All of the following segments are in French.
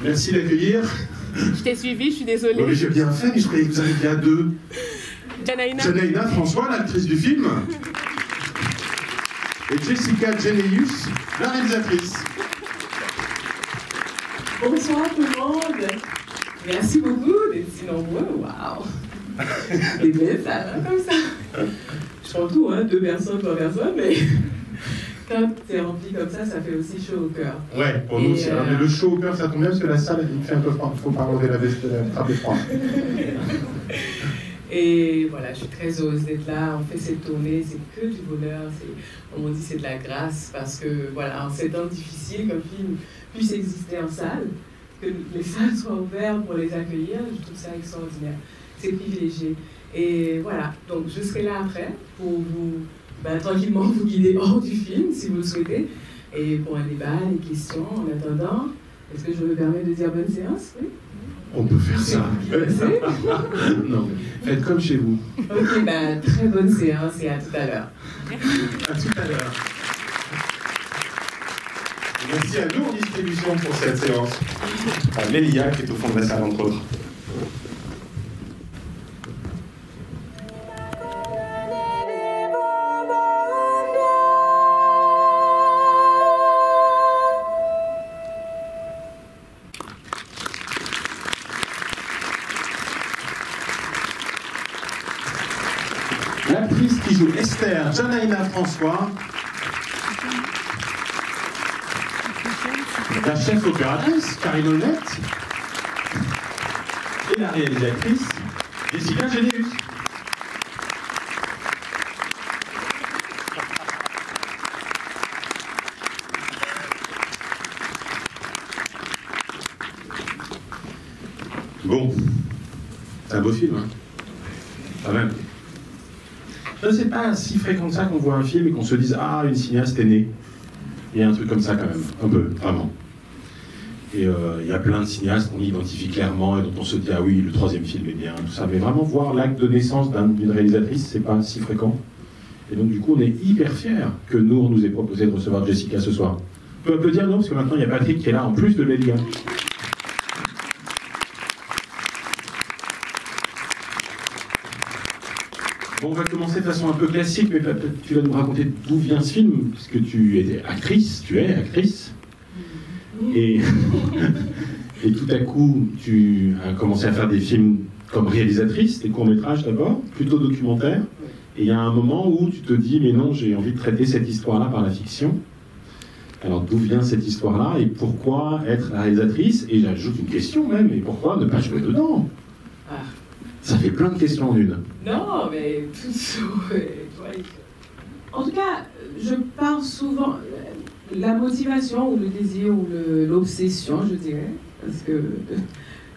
Merci d'accueillir. Je t'ai suivi, je suis désolée. Oui, j'ai bien fait, mais je croyais que vous arriviez à deux. Janaïna François, l'actrice du film. Et Jessica Geneus, la réalisatrice. Bonsoir tout le monde. Merci beaucoup d'être si nombreux. Waouh. Des belles salles, comme ça. Je prends tout, hein, 2 personnes, 3 personnes, mais quand c'est rempli comme ça fait aussi chaud au cœur. Ouais, pour nous, c'est mais le chaud au cœur, ça tombe bien parce que la salle, il fait un peu froid. Il ne faut pas enlever la veste, la trappe de froid. Et voilà, je suis très heureuse d'être là. On fait cette tournée, c'est que du bonheur. Comme on dit, c'est de la grâce parce que, voilà, en ces temps difficiles, qu'un film puisse exister en salle, que les salles soient ouvertes pour les accueillir, je trouve ça extraordinaire. C'est privilégié. Et voilà, donc je serai là après pour vous, tranquillement vous guider hors du film, si vous le souhaitez, et pour un débat, des questions. En attendant, est-ce que je me permets de dire bonne séance? Oui. On peut faire ça. Non, faites comme chez vous. Ok, très bonne séance et à tout à l'heure. À tout à l'heure. Merci à nous en distribution pour cette séance. À Mélia qui est au fond de la salle, entre autres. L'actrice qui joue Esther, Janaïna François. La chef opératrice, Karine Honnête. Et la réalisatrice, Jessica Geneus. Bon, c'est un beau film, hein, quand même. C'est pas si fréquent que ça qu'on voit un film et qu'on se dise « Ah, une cinéaste est née ». Il y a un truc comme ça quand même, un peu, vraiment. Et il y a plein de cinéastes qu'on identifie clairement et dont on se dit « Ah oui, le 3e film est bien », tout ça. Mais vraiment, voir l'acte de naissance d'une réalisatrice, c'est pas si fréquent. Et donc du coup, on est hyper fiers que Nour nous ait proposé de recevoir Jessica ce soir. On peut applaudir Nour, parce que maintenant il y a Patrick qui est là en plus de Mélia. Bon, on va commencer de façon un peu classique, mais tu vas nous raconter d'où vient ce film, parce que tu es actrice, et, et tout à coup, tu as commencé à faire des films comme réalisatrice, des courts-métrages d'abord, plutôt documentaires, et il y a un moment où tu te dis, mais non, j'ai envie de traiter cette histoire-là par la fiction. Alors d'où vient cette histoire-là, et pourquoi être la réalisatrice? Et j'ajoute une question même, et pourquoi ne pas jouer dedans? Ça fait plein de questions en une. Non, mais tout ça. En tout cas, je parle souvent la motivation ou le désir ou l'obsession, je dirais, parce que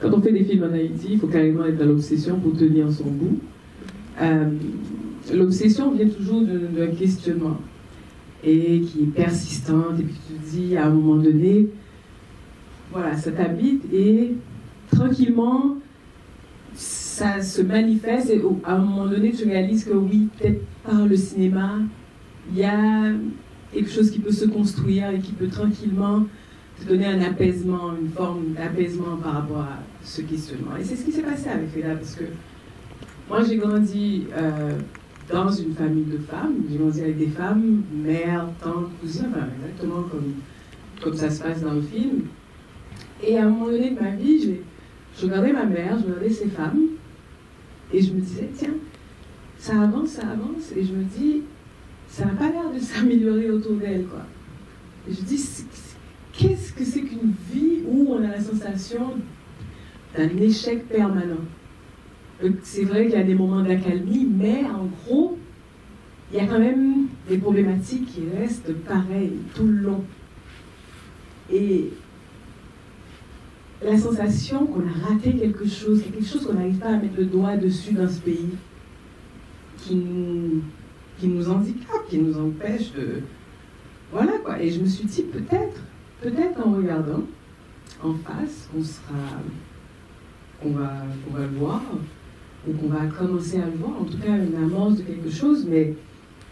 quand on fait des films en Haïti, il faut carrément être dans l'obsession pour tenir son bout. L'obsession vient toujours d'un questionnement et qui est persistante, et puis tu te dis à un moment donné, voilà, ça t'habite et tranquillement ça se manifeste et à un moment donné tu réalises que oui, peut-être par le cinéma il y a quelque chose qui peut se construire et qui peut tranquillement te donner un apaisement, une forme d'apaisement par rapport à ce questionnement. Et c'est ce qui s'est passé avec Fela, parce que moi j'ai grandi dans une famille de femmes, j'ai grandi avec des femmes, mères, tantes, cousines, enfin, exactement comme ça se passe dans le film. Et à un moment donné de ma vie, je regardais ma mère, je regardais ces femmes, et je me disais, tiens, ça avance, et je me dis, ça n'a pas l'air de s'améliorer autour d'elle, quoi. Et je dis, qu'est-ce que c'est qu'une vie où on a la sensation d'un échec permanent? C'est vrai qu'il y a des moments d'accalmie, mais en gros, il y a quand même des problématiques qui restent pareilles tout le long. Et la sensation qu'on a raté quelque chose qu'on n'arrive pas à mettre le doigt dessus dans ce pays, qui nous handicape, qui nous empêche de... Voilà quoi. Et je me suis dit, peut-être en regardant en face, qu'on va le voir, ou qu'on va commencer à le voir, en tout cas une amorce de quelque chose, mais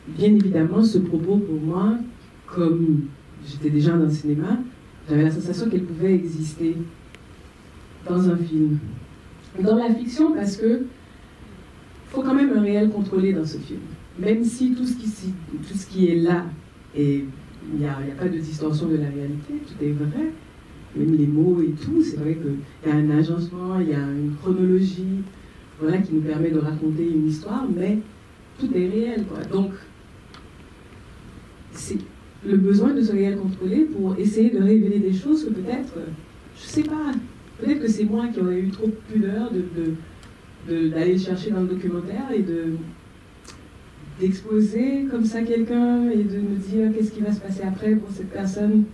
bien évidemment, ce propos pour moi, comme j'étais déjà dans le cinéma, j'avais la sensation qu'elle pouvait exister dans un film. Dans la fiction, parce que faut quand même un réel contrôlé dans ce film. Même si tout ce qui est là, et il n'y a pas de distorsion de la réalité, tout est vrai, même les mots et tout, c'est vrai qu'il y a un agencement, il y a une chronologie, voilà, qui nous permet de raconter une histoire, mais tout est réel, quoi. Donc, c'est le besoin de ce réel contrôlé pour essayer de révéler des choses que peut-être, je sais pas, peut-être que c'est moi qui aurais eu trop de pudeur d'aller chercher dans le documentaire et d'exposer comme ça quelqu'un et de me dire qu'est-ce qui va se passer après pour cette personne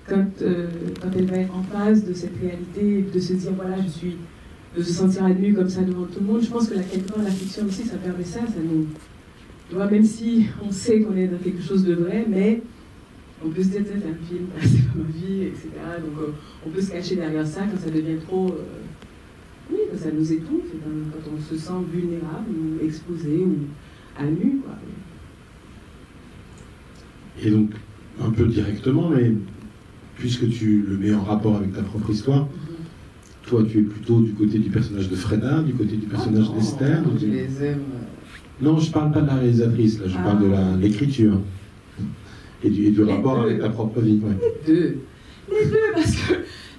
quand elle va être en face de cette réalité et de se dire voilà, de se sentir admis comme ça devant tout le monde. Je pense que quelque part la fiction aussi ça permet ça nous, tu vois, même si on sait qu'on est dans quelque chose de vrai, mais on peut se dire c'est un film, c'est pas ma vie, etc. Donc on peut se cacher derrière ça quand ça devient trop oui, quand ça nous étouffe, quand on se sent vulnérable ou exposé ou à nu, quoi. Et donc, un peu directement, mais puisque tu le mets en rapport avec ta propre histoire, toi, tu es plutôt du côté du personnage de Freda, du côté du personnage d'Esther. Je les aime. Non, je parle pas de la réalisatrice, là, je parle de l'écriture. Et du rapport avec ta propre vie. Ouais. Les deux, parce que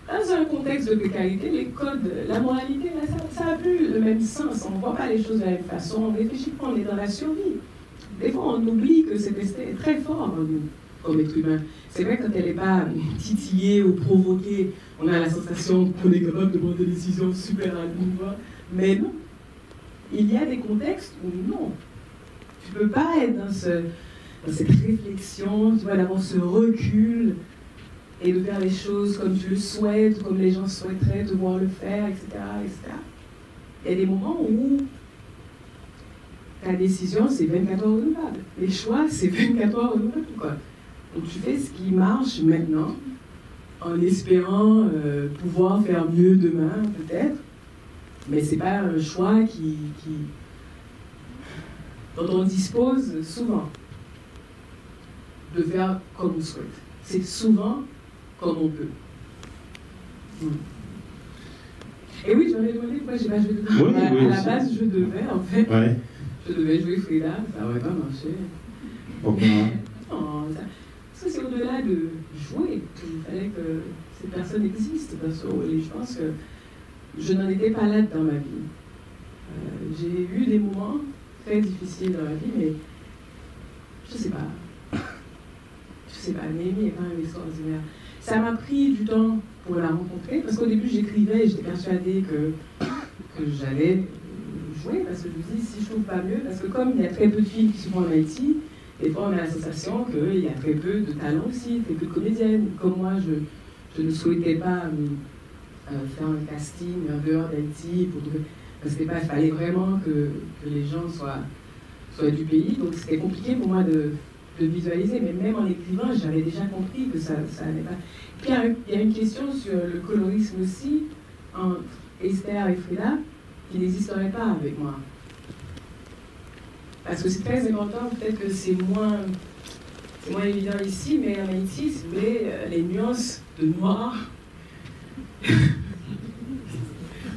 dans un contexte de précarité, les codes, la moralité, là, ça a plus le même sens. On ne voit pas les choses de la même façon, on ne réfléchit pas, on est dans la survie. Des fois, on oublie que cet instinct est très fort en nous, comme être humain. C'est vrai, quand elle n'est pas titillée ou provoquée, on a la sensation qu'on est capable de prendre des décisions super admirées. Mais non, il y a des contextes où non. Tu ne peux pas être dans cette réflexion, tu vois, d'avoir ce recul et de faire les choses comme tu le souhaites, comme les gens souhaiteraient te voir le faire, etc., etc. Il y a des moments où ta décision, c'est 24 heures renouvelables. Les choix, c'est 24 heures renouvelables, quoi. Donc tu fais ce qui marche maintenant, en espérant pouvoir faire mieux demain, peut-être, mais c'est pas un choix dont on dispose souvent de faire comme on souhaite. C'est souvent comme on peut. Et oui, tu m'avais demandé pourquoi j'ai pas joué dedans. Oui, à la base, je devais, en fait. Ouais. Je devais jouer Frida, ça n'aurait pas marché. Pourquoi? Non, parce que c'est au-delà de jouer. Il fallait que cette personne existe. Parce que je pense que je n'en étais pas là dans ma vie. J'ai eu des moments très difficiles dans ma vie, mais je sais pas. Némi est quand même extraordinaire. Ça m'a pris du temps pour la rencontrer, parce qu'au début j'écrivais et j'étais persuadée que j'allais jouer, parce que je me dis si je trouve pas mieux, parce que comme il y a très peu de filles qui se font en Haïti, des fois on a la sensation qu'il y a très peu de talents aussi, très peu de comédiennes. Comme moi, je ne souhaitais pas faire un casting en dehors d'Haïti, parce qu'il fallait vraiment que les gens soient du pays, donc c'était compliqué pour moi de visualiser, mais même en écrivant, j'avais déjà compris que ça n'allait pas. Puis il y a une question sur le colorisme aussi, entre Esther et Frida, qui n'existerait pas avec moi. Parce que c'est très important, peut-être que c'est moins évident ici, mais en Haïti, si vous voulez, les nuances de noir,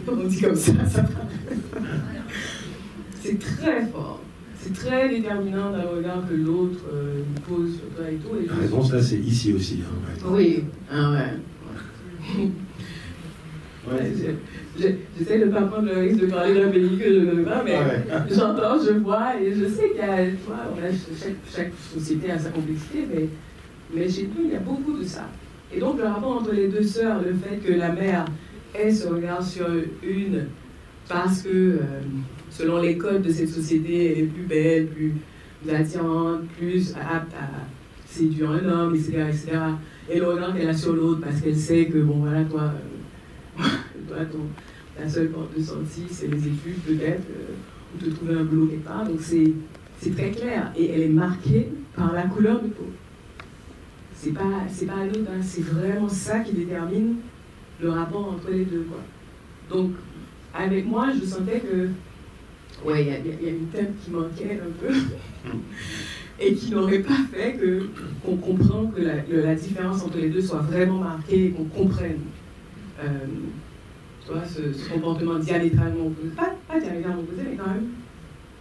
on dit comme ça c'est très fort. C'est très déterminant dans le regard que l'autre pose sur toi et tout. Et la réponse là, c'est ici aussi. Hein, ouais. Oui, ah ouais. J'essaie de ne pas prendre le risque de parler d'un pays que je ne veux pas, mais j'entends, je vois, et je sais qu'il y a, chaque société a sa complexité, mais chez nous, il y a beaucoup de ça. Et donc, le rapport entre les deux sœurs, le fait que la mère ait ce regard sur une, parce que, selon les codes de cette société, elle est plus belle, plus attirante, plus apte à séduire un homme, etc., etc. Et le regard qu'elle a sur l'autre, parce qu'elle sait que, bon, voilà, toi, ta seule porte de sortie, c'est les études, peut-être, ou te trouver un boulot quelque part. Donc, c'est très clair. Et elle est marquée par la couleur de peau. C'est pas anodin, hein, c'est vraiment ça qui détermine le rapport entre les deux, quoi. Donc, avec moi, je sentais que ouais, il y a une thème qui manquait un peu et qui n'aurait pas fait qu'on comprenne que la différence entre les deux soit vraiment marquée et qu'on comprenne Tu vois, ce comportement diamétralement opposé. Pas diamétralement opposé, mais quand même.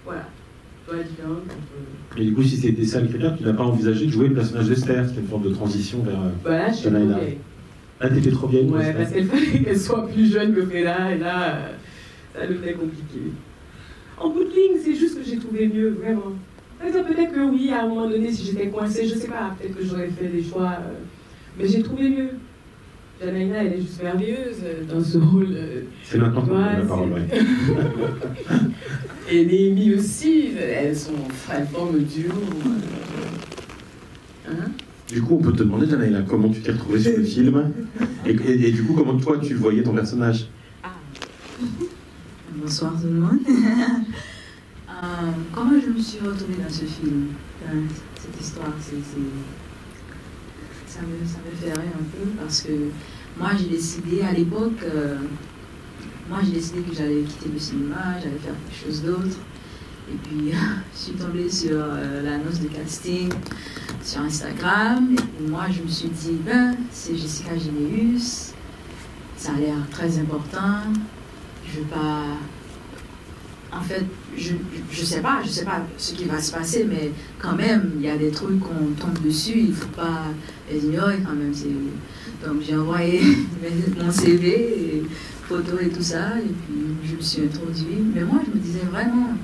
Voilà. Tu vois, différent. Et du coup, si c'était ça le critère, tu n'as pas envisagé de jouer le personnage d'Esther, c'était une forme de transition vers. Voilà, je suis trop vieille. Là, t'étais trop vieille. Ouais, parce qu'il fallait qu'elle soit plus jeune que Freda, et là, ça le fait compliqué. En bout de ligne, c'est juste que j'ai trouvé mieux, vraiment. Peut-être que oui, à un moment donné, si j'étais coincée, je sais pas, peut-être que j'aurais fait des choix, mais j'ai trouvé mieux. Janaïna, elle est juste merveilleuse dans ce rôle. C'est maintenant qu'on a la parole, ouais. Et Néhémie aussi, elles forment duo. Hein? Du coup, on peut te demander, Janaïna, comment tu t'es retrouvée sur le film et du coup, comment toi, tu voyais ton personnage? Bonsoir tout le monde. Comment je me suis retrouvée dans ce film, dans cette histoire, ça me fait rire un peu parce que moi j'ai décidé à l'époque, que j'allais quitter le cinéma, j'allais faire quelque chose d'autre. Et puis je suis tombée sur l'annonce de casting sur Instagram. Et puis, moi je me suis dit, c'est Jessica Généus, ça a l'air très important. Je veux pas. En fait, je sais pas ce qui va se passer, mais quand même, il y a des trucs qu'on tombe dessus, il ne faut pas les ignorer quand même. Donc j'ai envoyé mon CV, et photos et tout ça, et puis je me suis introduite. Mais moi, je me disais vraiment,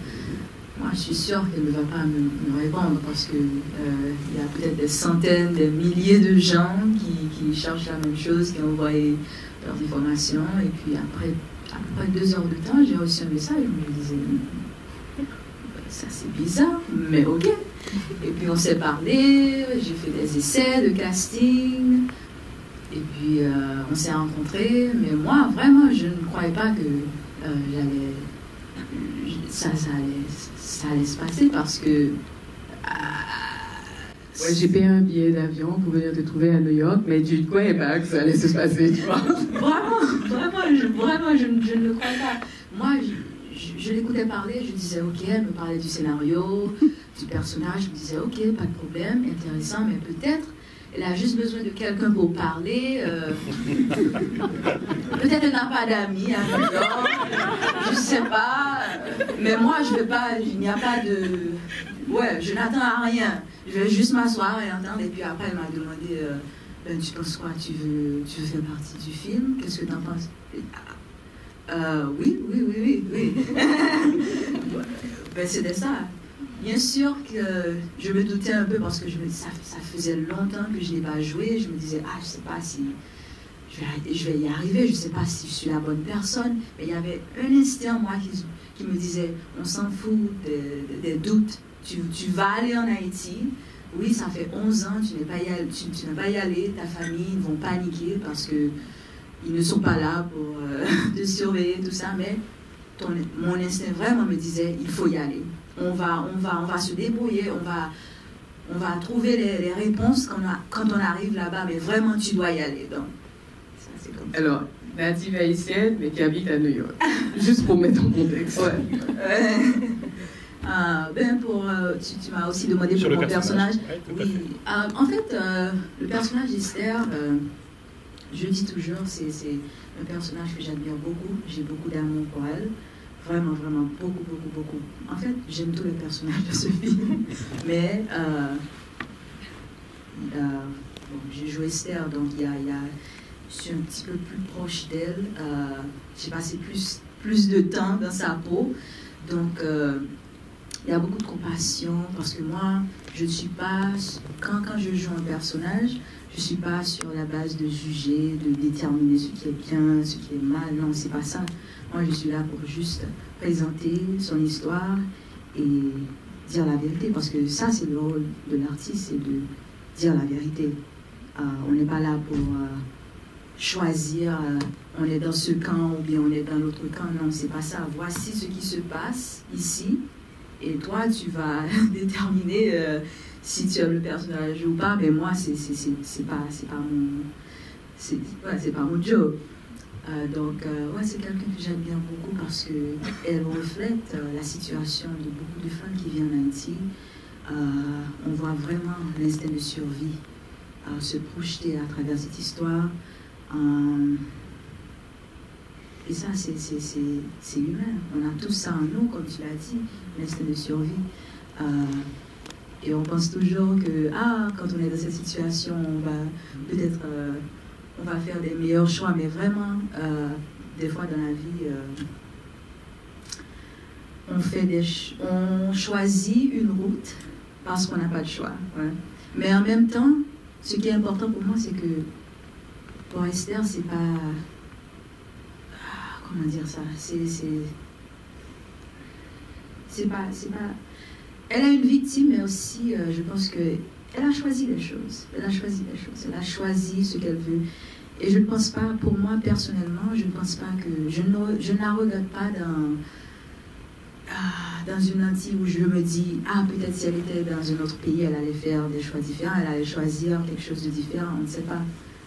moi je suis sûre qu'elle ne va pas me répondre, parce qu'il y a peut-être des centaines, des milliers de gens qui cherchent la même chose, qui ont envoyé leurs informations, et puis après 2 heures de temps, j'ai reçu un message, je me disais, ça c'est bizarre, mais ok. Et puis on s'est parlé, j'ai fait des essais de casting, et puis on s'est rencontrés, mais moi vraiment je ne croyais pas que ça allait se passer, parce que ouais, j'ai payé un billet d'avion pour venir te trouver à New York, mais tu ne croyais pas que ça allait se passer, tu vois. Vraiment, je ne le croyais pas. Moi, je l'écoutais parler, je disais, ok, elle me parlait du scénario, du personnage, je me disais, ok, pas de problème, intéressant, mais peut-être elle a juste besoin de quelqu'un pour parler. Peut-être elle n'a pas d'amis à New York, je ne sais pas. Mais moi, je vais pas, il n'y a pas de... Ouais, je n'attends à rien. Je vais juste m'asseoir et entendre. Et puis après, elle m'a demandé, tu penses quoi, tu veux faire partie du film? Qu'est-ce que tu en penses? Oui. C'était ça. Bien sûr que je me doutais un peu, parce que ça faisait longtemps que je n'ai pas joué. Je me disais, je ne sais pas si je vais y arriver, je ne sais pas si je suis la bonne personne. Mais il y avait un instinct, moi, qui me disait, on s'en fout des doutes. Tu vas aller en Haïti. Oui, ça fait 11 ans, tu n'es pas y allé, ta famille, ils vont paniquer parce qu'ils ne sont pas là pour te surveiller, tout ça, mais mon instinct vraiment me disait, il faut y aller. On va se débrouiller, on va trouver les réponses quand on arrive là-bas, mais vraiment, tu dois y aller. Donc, ça, c'est comme ça. Alors, native haïtienne, mais qui habite à New York. Juste pour mettre en contexte. Ouais. Tu m'as aussi demandé pour mon personnage. Oui. En fait, le personnage d'Esther, je dis toujours, c'est un personnage que j'admire beaucoup. J'ai beaucoup d'amour pour elle. Vraiment, vraiment, beaucoup. En fait, j'aime tous les personnages de ce film. Mais j'ai joué Esther, donc je suis un petit peu plus proche d'elle. J'ai passé plus de temps dans sa peau. Donc, il y a beaucoup de compassion, parce que moi, je ne suis pas... Quand je joue un personnage, je ne suis pas sur la base de juger, de déterminer ce qui est bien, ce qui est mal. Non, c'est pas ça. Moi, je suis là pour juste présenter son histoire et dire la vérité. Parce que ça, c'est le rôle de l'artiste, c'est de dire la vérité. On n'est pas là pour choisir, on est dans ce camp ou bien on est dans l'autre camp. Non, c'est pas ça. Voici ce qui se passe ici. Et toi, tu vas déterminer si tu aimes le personnage ou pas. Mais moi, c'est pas mon job. Donc, c'est quelqu'un que j'aime bien beaucoup, parce qu'elle reflète la situation de beaucoup de femmes qui vivent en Haïti. On voit vraiment l'instinct de survie se projeter à travers cette histoire. Et ça, c'est humain. On a tout ça en nous, comme tu l'as dit, l'instinct de survie. Et on pense toujours que, quand on est dans cette situation, on va peut-être on va faire des meilleurs choix, mais vraiment, des fois dans la vie, on choisit une route parce qu'on n'a pas de choix. Ouais. Mais en même temps, ce qui est important pour moi, c'est que pour Esther, c'est pas... comment dire ça? C'est pas... Elle a une victime, mais aussi, je pense qu'elle a choisi les choses. Elle a choisi ce qu'elle veut. Et je ne pense pas, pour moi, personnellement, je ne pense pas que... Je ne la regarde pas dans une lentille où je me dis, peut-être si elle était dans un autre pays, elle allait faire des choix différents, elle allait choisir quelque chose de différent, on ne sait pas.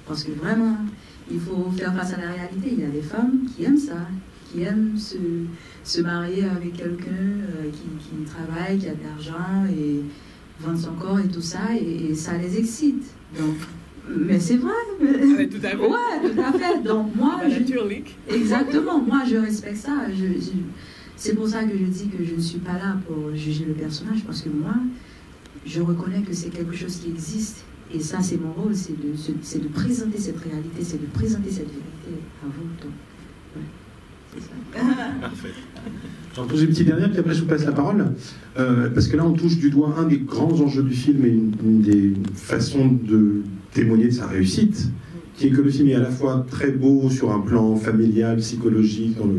Parce que vraiment, il faut faire face à la réalité. Il y a des femmes qui aiment ça, qui aiment se marier avec quelqu'un qui travaille, qui a de l'argent et vendre son corps et tout ça, et ça les excite. Donc, mais c'est vrai. Ouais, tout à fait. Ouais, tout à fait. Donc moi, exactement. Moi, je respecte ça. C'est pour ça que je dis que je ne suis pas là pour juger le personnage, parce que moi, je reconnais que c'est quelque chose qui existe. Et ça, c'est mon rôle, c'est de présenter cette réalité, c'est de présenter cette vérité à vous. Donc, ouais, c'est ça. Parfait. J'en pose une petite dernière, puis après je vous passe la parole. Parce que là, on touche du doigt un des grands enjeux du film et une des façons de témoigner de sa réussite, qui est que le film est à la fois très beau sur un plan familial, psychologique, dans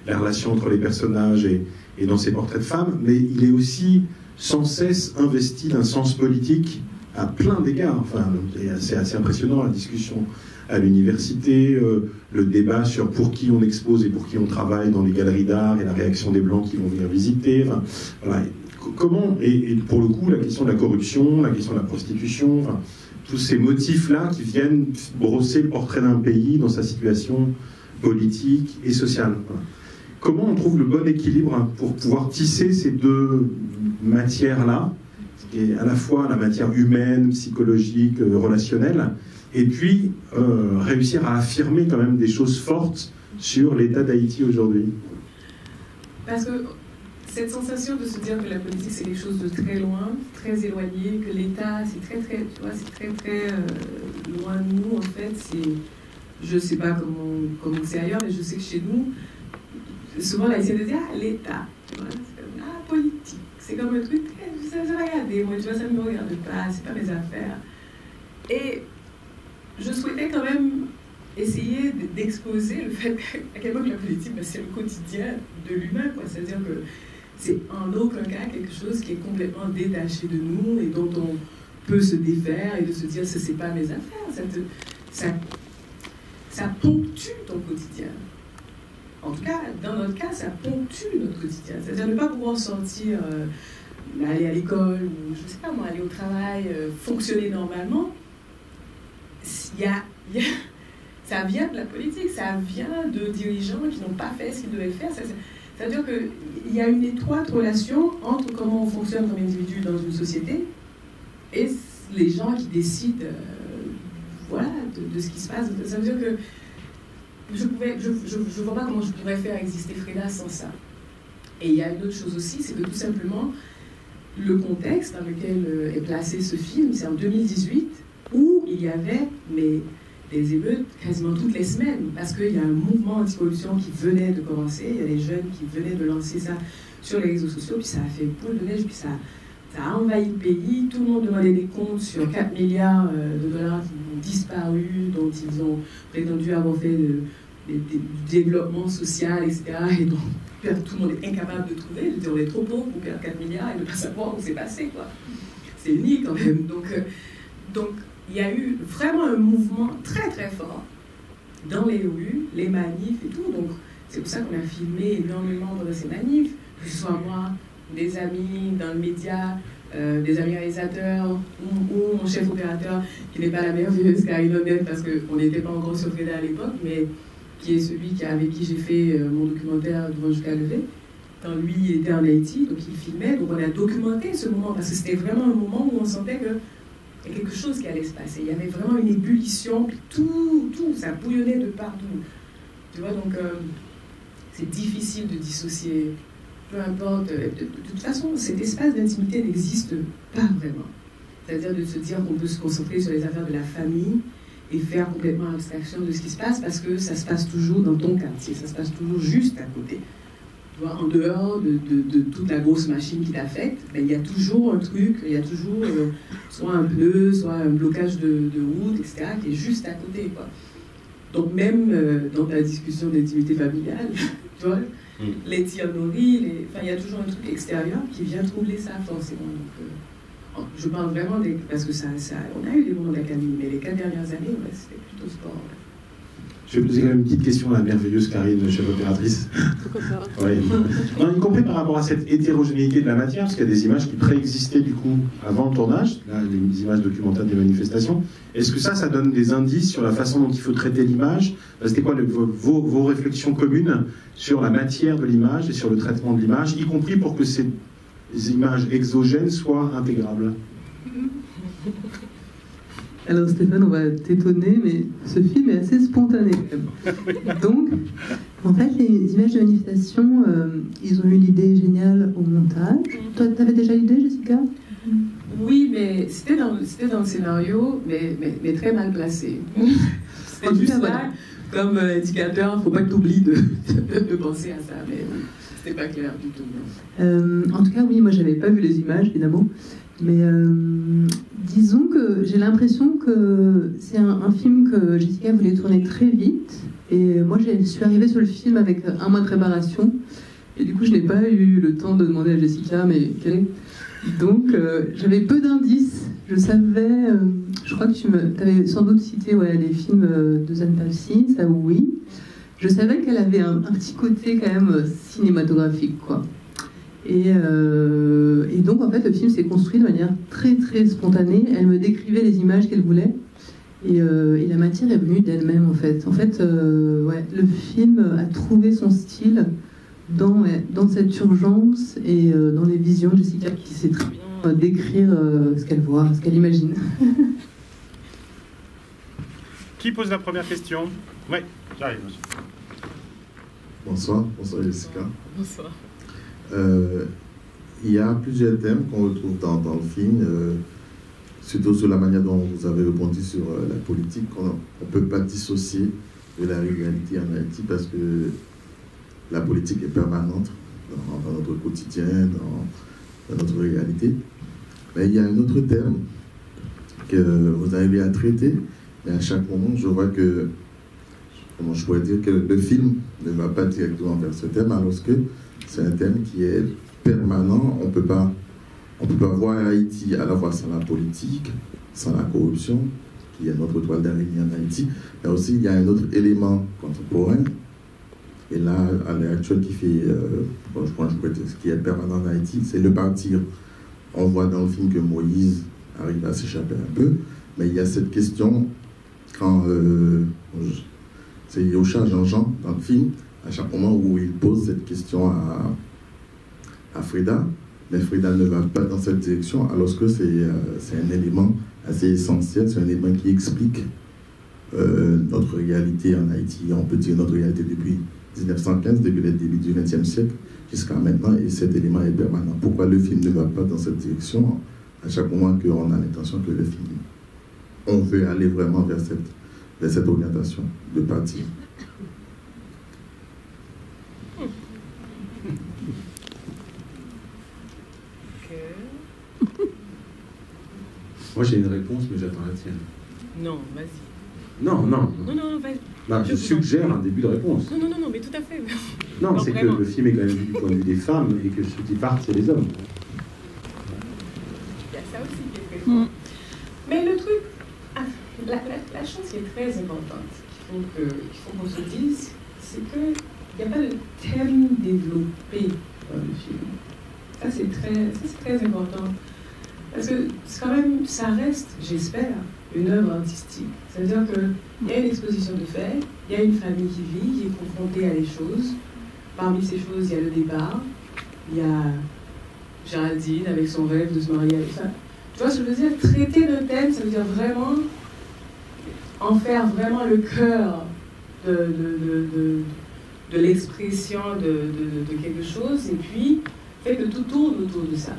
la relation entre les personnages et dans ses portraits de femmes, mais il est aussi sans cesse investi d'un sens politique à plein d'égards. Enfin, c'est assez impressionnant, la discussion à l'université, le débat sur pour qui on expose et pour qui on travaille dans les galeries d'art et la réaction des Blancs qui vont venir visiter. Enfin, voilà. Comment, et pour le coup, la question de la corruption, la question de la prostitution, enfin, tous ces motifs-là qui viennent brosser le portrait d'un pays dans sa situation politique et sociale. Voilà. Comment on trouve le bon équilibre pour pouvoir tisser ces deux matières-là, qui est à la fois la matière humaine, psychologique, relationnelle, et puis réussir à affirmer quand même des choses fortes sur l'état d'Haïti aujourd'hui? Parce que cette sensation de se dire que la politique c'est quelque chose de très loin, très éloigné, que l'État c'est très loin de nous en fait, je sais pas comment c'est ailleurs, mais je sais que chez nous, souvent là, ils essaient de dire l'État, tu vois, c'est comme politique, c'est comme un truc, ça va regarder, moi tu vois, ça ne me regarde pas, c'est pas mes affaires. Et je souhaitais quand même essayer d'exposer le fait à quel point la politique, c'est le quotidien de l'humain, quoi. C'est-à-dire que c'est en aucun cas quelque chose qui est complètement détaché de nous et dont on peut se défaire et de se dire ça c'est pas mes affaires, ça ponctue ton quotidien. En tout cas, dans notre cas, ça ponctue notre quotidien. C'est-à-dire ne pas pouvoir sortir, aller à l'école, ou je sais pas moi, aller au travail, fonctionner normalement. Ça vient de la politique, ça vient de dirigeants qui n'ont pas fait ce qu'ils devaient faire. C'est-à-dire qu'il y a une étroite relation entre comment on fonctionne comme individu dans une société et les gens qui décident de ce qui se passe. Ça veut dire que je ne vois pas comment je pourrais faire exister Freda sans ça. Et il y a une autre chose aussi, c'est que tout simplement, le contexte dans lequel est placé ce film, c'est en 2018, où il y avait des émeutes quasiment toutes les semaines, parce qu'il y a un mouvement anti-corruption qui venait de commencer, il y a des jeunes qui venaient de lancer ça sur les réseaux sociaux, puis ça a fait boule de neige, puis ça a envahi le pays, tout le monde demandait des comptes sur 4 milliards de dollars qui ont disparu, dont ils ont prétendu avoir fait du développement social, etc. Et donc tout le monde est incapable de trouver, je veux dire, on est trop pauvres pour perdre 4 milliards et ne pas savoir où c'est passé, quoi. C'est unique quand même. Donc il y a eu vraiment un mouvement très très fort dans les rues, les manifs et tout. Donc c'est pour ça qu'on a filmé énormément dans ces manifs, que ce soit moi, des amis dans le média, des amis réalisateurs ou mon chef opérateur qui n'est pas la merveilleuse Karine Honnête parce qu'on n'était pas encore sur Freda à l'époque, mais qui est celui avec qui j'ai fait mon documentaire Devant jusqu'à lever. Quand lui il était en Haïti, donc il filmait, donc on a documenté ce moment parce que c'était vraiment un moment où on sentait que il y a quelque chose qui allait se passer. Il y avait vraiment une ébullition, puis tout, ça bouillonnait de partout. Tu vois, donc c'est difficile de dissocier. Peu importe, de toute façon, cet espace d'intimité n'existe pas vraiment. C'est-à-dire de se dire qu'on peut se concentrer sur les affaires de la famille et faire complètement abstraction de ce qui se passe parce que ça se passe toujours dans ton quartier, ça se passe toujours juste à côté. Tu vois, en dehors de toute la grosse machine qui t'affecte, ben, il y a toujours un truc, il y a toujours soit un pneu, soit un blocage de route, etc., qui est juste à côté, quoi. Donc même dans ta discussion d'intimité familiale, tu vois, les tirs nourris, enfin, il y a toujours un truc extérieur qui vient troubler ça forcément. Donc, je parle vraiment parce que on a eu des moments d'académie, mais les 4 dernières années, ouais, c'était plutôt sport. Ouais. Je vais poser quand même une petite question à la merveilleuse Karine, chef opératrice. Pourquoi ça? Ouais. Non, y compris par rapport à cette hétérogénéité de la matière, parce qu'il y a des images qui préexistaient du coup avant le tournage, là, les images documentaires des manifestations. Est-ce que ça donne des indices sur la façon dont il faut traiter l'image? C'était quoi vos réflexions communes sur la matière de l'image et sur le traitement de l'image, y compris pour que ces images exogènes soient intégrables? Alors Stéphane, on va t'étonner, mais ce film est assez spontané quand même. Donc, en fait, les images de manifestation, ils ont eu l'idée géniale au montage. Toi, t'avais déjà l'idée, Jessica? Oui, mais c'était dans le scénario, mais très mal placé. C'était juste là, voilà, comme indicateur, il ne faut pas que tu oublies de penser à ça, mais c'était pas clair du tout. En tout cas, oui, moi, j'avais pas vu les images, évidemment. Mais disons que j'ai l'impression que c'est un film que Jessica voulait tourner très vite. Et moi, je suis arrivée sur le film avec 1 mois de préparation. Et du coup, je n'ai pas eu le temps de demander à Jessica, mais quel est... Donc, j'avais peu d'indices. Je savais... je crois que tu avais sans doute cité les films de Zane Palsy, ça oui. Je savais qu'elle avait un petit côté quand même cinématographique, quoi. Et donc, en fait, le film s'est construit de manière très, très spontanée. Elle me décrivait les images qu'elle voulait. Et la matière est venue d'elle-même, en fait. En fait, le film a trouvé son style dans cette urgence et dans les visions de Jessica qui sait très bien décrire ce qu'elle voit, ce qu'elle imagine. Qui pose la première question? Oui, j'arrive, monsieur. Bonsoir Jessica. Bonsoir. Il y a plusieurs thèmes qu'on retrouve dans le film, surtout sur la manière dont vous avez répondu sur la politique, qu'on ne peut pas dissocier de la réalité en Haïti parce que la politique est permanente dans notre quotidien, dans notre réalité. Mais il y a un autre terme que vous arrivez à traiter, mais à chaque moment, je vois que, comment je pourrais dire, que le film ne va pas directement vers ce thème, alors que c'est un thème qui est permanent. On peut pas voir Haïti à la fois sans la politique, sans la corruption, qui est notre toile d'araignée en Haïti, mais aussi il y a un autre élément contemporain. Et là, à l'heure actuelle, qui fait, je pourrais dire, ce qui est permanent en Haïti, c'est le partir. On voit dans le film que Moïse arrive à s'échapper un peu, mais il y a cette question quand c'est Yosha Jean-Jean dans le film, à chaque moment où il pose cette question à Frida, mais Frida ne va pas dans cette direction, alors que c'est un élément assez essentiel, c'est un élément qui explique notre réalité en Haïti, on peut dire notre réalité depuis 1915, depuis le début du XXe siècle jusqu'à maintenant, et cet élément est permanent. Pourquoi le film ne va pas dans cette direction? À chaque moment qu'on a l'intention que le film, on veut aller vraiment vers cette orientation de partir. Moi j'ai une réponse, mais j'attends la tienne. Non, vas-y. Non, vas-y. Bah, je suggère un début de réponse. Non, mais tout à fait. Non, c'est que le film est quand même vu du point de vue des femmes et que ceux qui partent, c'est les hommes. Il y a ça aussi qui est très fort. Mais le truc, la chose qui est très importante, qu'il faut qu'on se dise, c'est qu'il n'y a pas de thème développé dans le film. Ça, c'est très important. Parce que quand même, ça reste, j'espère, une œuvre artistique. C'est-à-dire qu'il y a une exposition de faits, il y a une famille qui vit, qui est confrontée à des choses. Parmi ces choses, il y a le départ, il y a Géraldine avec son rêve de se marier avec ça. Tu vois ce que je veux dire? Traiter le thème, ça veut dire vraiment en faire vraiment le cœur de l'expression de quelque chose, et puis fait que tout tourne autour de ça.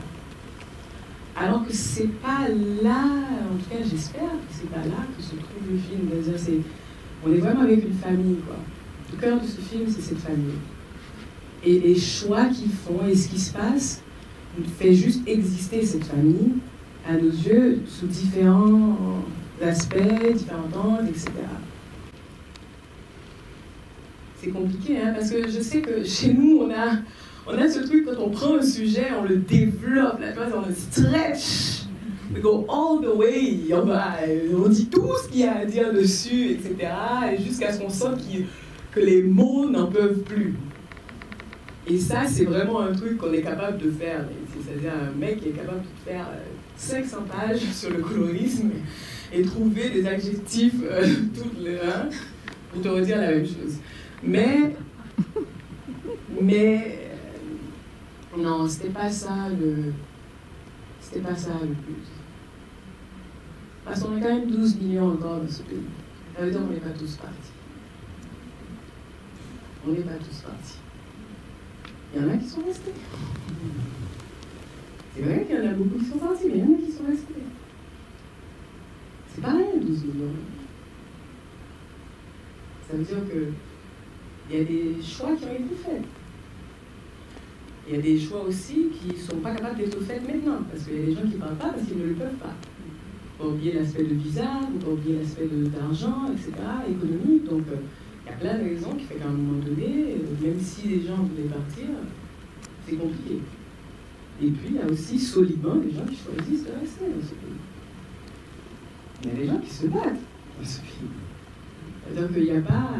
Alors que c'est pas là, en tout cas j'espère que c'est pas là que se trouve le film. On est vraiment avec une famille, quoi. Le cœur de ce film, c'est cette famille. Et les choix qu'ils font et ce qui se passe fait juste exister cette famille à nos yeux sous différents aspects, différents angles, etc. C'est compliqué, hein, parce que je sais que chez nous, on a ce truc, quand on prend un sujet, on le développe, là, on le stretch, we go all the way, on dit tout ce qu'il y a à dire dessus, etc., et jusqu'à ce qu'on sente que les mots n'en peuvent plus. Et ça, c'est vraiment un truc qu'on est capable de faire. C'est-à-dire un mec qui est capable de faire 500 pages sur le colorisme et trouver des adjectifs toutes les pour te redire la même chose. Mais non, c'était pas ça le but. Parce qu'on a quand même 12 millions encore dans ce pays. Ça veut dire qu'on n'est pas tous partis. On n'est pas tous partis. Il y en a qui sont restés. C'est vrai qu'il y en a beaucoup qui sont partis, mais il y en a qui sont restés. C'est pas rien, 12 millions. Ça veut dire qu'il y a des choix qui ont été faits. Il y a des choix aussi qui ne sont pas capables d'être faits maintenant, parce qu'il y a des gens qui ne parlent pas parce qu'ils ne le peuvent pas. Il faut pas oublier l'aspect de visa, il ne faut pas oublier l'aspect d'argent, etc., économique. Donc, il y a plein de raisons qui font qu'à un moment donné, même si les gens voulaient partir, c'est compliqué. Et puis, il y a aussi solidement des gens qui choisissent de rester dans ce pays. Il y a des gens qui se battent dans ce pays. C'est-à-dire qu'il n'y a pas...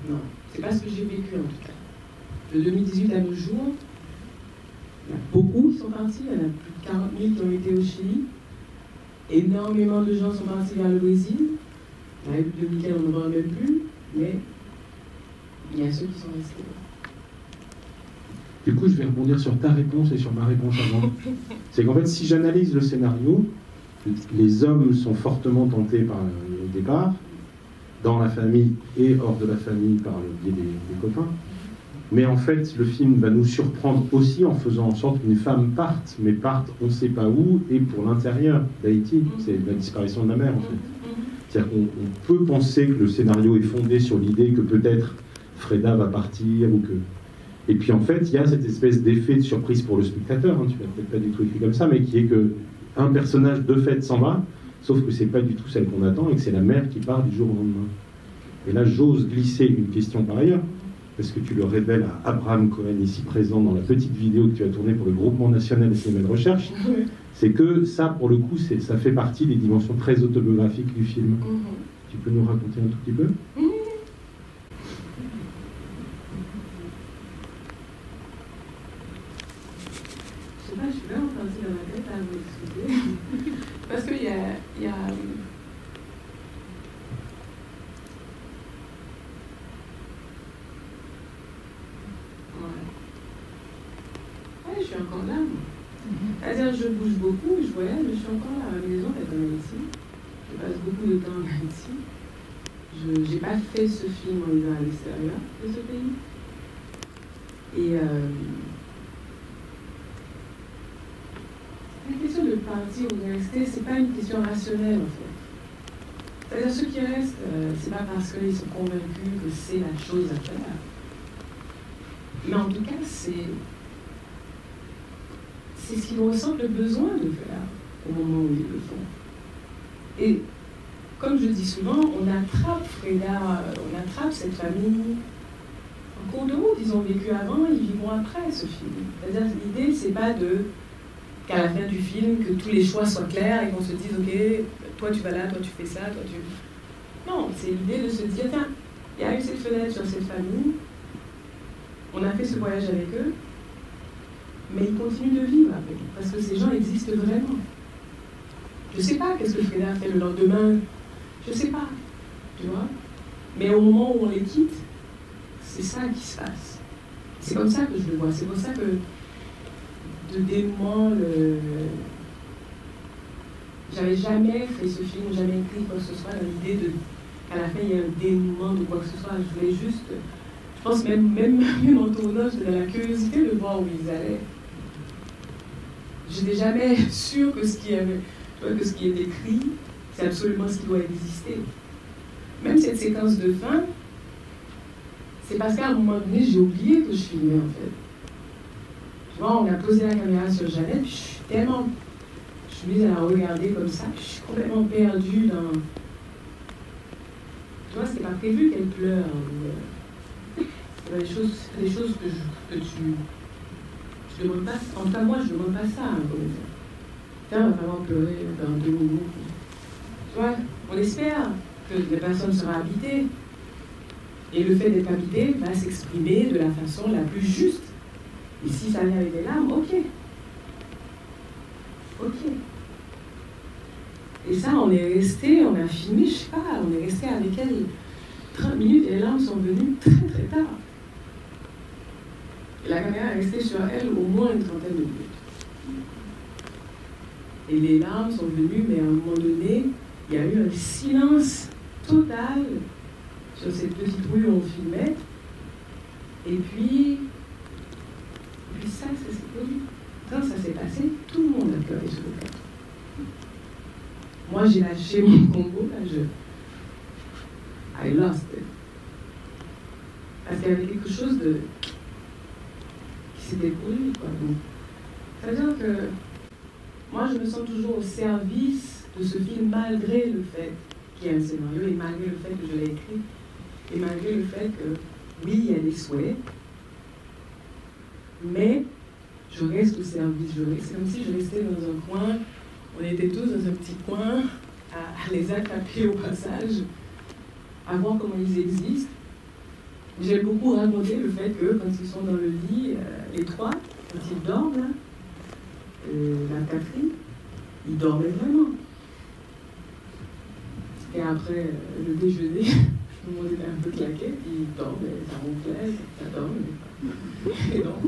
Non, c'est pas ce que j'ai vécu en tout cas. De 2018 à nos jours, il y a beaucoup qui sont partis, il y en a plus de 40 000 qui ont été au Chili. Énormément de gens sont partis vers le Brésil. La République dominicaine, on n'en parle même plus, mais il y a ceux qui sont restés. Du coup, je vais rebondir sur ta réponse et sur ma réponse avant. C'est qu'en fait, si j'analyse le scénario, les hommes sont fortement tentés par le départ, dans la famille et hors de la famille par le biais des copains. Mais en fait, le film va nous surprendre aussi en faisant en sorte qu'une femme parte, mais parte on ne sait pas où, et pour l'intérieur d'Haïti. C'est la disparition de la mère, en fait. C'est-à-dire qu'on peut penser que le scénario est fondé sur l'idée que peut-être Freda va partir, ou que... Et puis en fait, il y a cette espèce d'effet de surprise pour le spectateur, hein, tu l'as peut-être pas du tout écrit comme ça, mais qui est que un personnage de fait s'en va, sauf que c'est pas du tout celle qu'on attend, et que c'est la mère qui part du jour au lendemain. Et là, j'ose glisser une question par ailleurs, parce que tu le révèles à Abraham Cohen, ici présent, dans la petite vidéo que tu as tournée pour le Groupement National des Cinémas de Recherche, c'est que ça, pour le coup, ça fait partie des dimensions très autobiographiques du film. Tu peux nous raconter un tout petit peu ? Je sais pas, je suis vraiment partie dans ma tête à vous expliquer. Parce qu'il y a... Ouais, je suis encore là. C'est-à-dire, je bouge beaucoup, je voyage, mais je suis encore là. Ma maison est en Haïti. Je passe beaucoup de temps en Haïti. Je n'ai pas fait ce film en étant à l'extérieur de ce pays. Et la question de partir ou de rester, c'est pas une question rationnelle en fait. C'est-à-dire ceux qui restent, c'est pas parce qu'ils sont convaincus que c'est la chose à faire. Mais en tout cas, c'est ce qu'ils ressentent le besoin de faire au moment où ils le font. Et comme je dis souvent, on attrape Freda, on attrape cette famille en cours de route. Ils ont vécu avant, ils vivront après ce film. C'est-à-dire l'idée, c'est pas qu'à la fin du film, que tous les choix soient clairs et qu'on se dise, ok, toi tu vas là, toi tu fais ça, toi tu... Non, c'est l'idée de se dire, tiens, il y a eu cette fenêtre sur cette famille, on a fait ce voyage avec eux, mais ils continuent de vivre avec, parce que ces gens existent vraiment. Je sais pas qu'est-ce que Freda a fait le lendemain, je sais pas, tu vois, mais au moment où on les quitte, c'est ça qui se passe. C'est comme ça que je le vois, c'est pour ça que de dément, j'avais jamais fait ce film, jamais écrit quoi que ce soit dans l'idée qu'à la fin il y ait un dénouement ou quoi que ce soit. Je voulais juste, je pense même en tournant, j'étais dans la curiosité de voir où ils allaient. Je n'étais jamais sûre que ce qui est écrit, c'est absolument ce qui doit exister. Même cette séquence de fin, c'est parce qu'à un moment donné, j'ai oublié que je filmais en fait. Tu vois, on a posé la caméra sur Jeannette, puis je suis mise à la regarder comme ça, je suis complètement perdue dans... Tu vois, c'était pas prévu qu'elle pleure. C'est des choses que tu demandes pas. En tout cas, moi, je ne demande pas ça à un comédien. Tiens, va vraiment pleurer dans 2 minutes. Tu vois, on espère que la personne sera habitée. Et le fait d'être habité va s'exprimer de la façon la plus juste. Et si ça vient avec des larmes, ok. Ok. Et ça, on est resté, on a filmé, je sais pas, on est resté avec elle 30 minutes et les larmes sont venues très très tard. Et la caméra est restée sur elle au moins une trentaine de minutes. Et les larmes sont venues, mais à un moment donné, il y a eu un silence total sur cette petite rue où on filmait. Et puis ça s'est produit. Quand ça s'est passé, tout le monde a pleuré sur le plateau. Moi, j'ai lâché mon combo, là, I lost it. Parce qu'il y avait quelque chose qui s'était produit, quoi. Donc, ça veut dire que moi, je me sens toujours au service de ce film, malgré le fait qu'il y ait un scénario, et malgré le fait que je l'ai écrit, et malgré le fait que, oui, il y a des souhaits, mais je reste au service. C'est comme si je restais dans un coin, on était tous dans un petit coin, à les attraper au passage, à voir comment ils existent. J'ai beaucoup raconté le fait que quand ils sont dans le lit, les trois, quand ils dorment, là, la Catherine, ils dormaient vraiment. Et après le déjeuner, tout le monde était un peu claqué, puis ils dorment, ça ronflait, ça dorme. Et donc,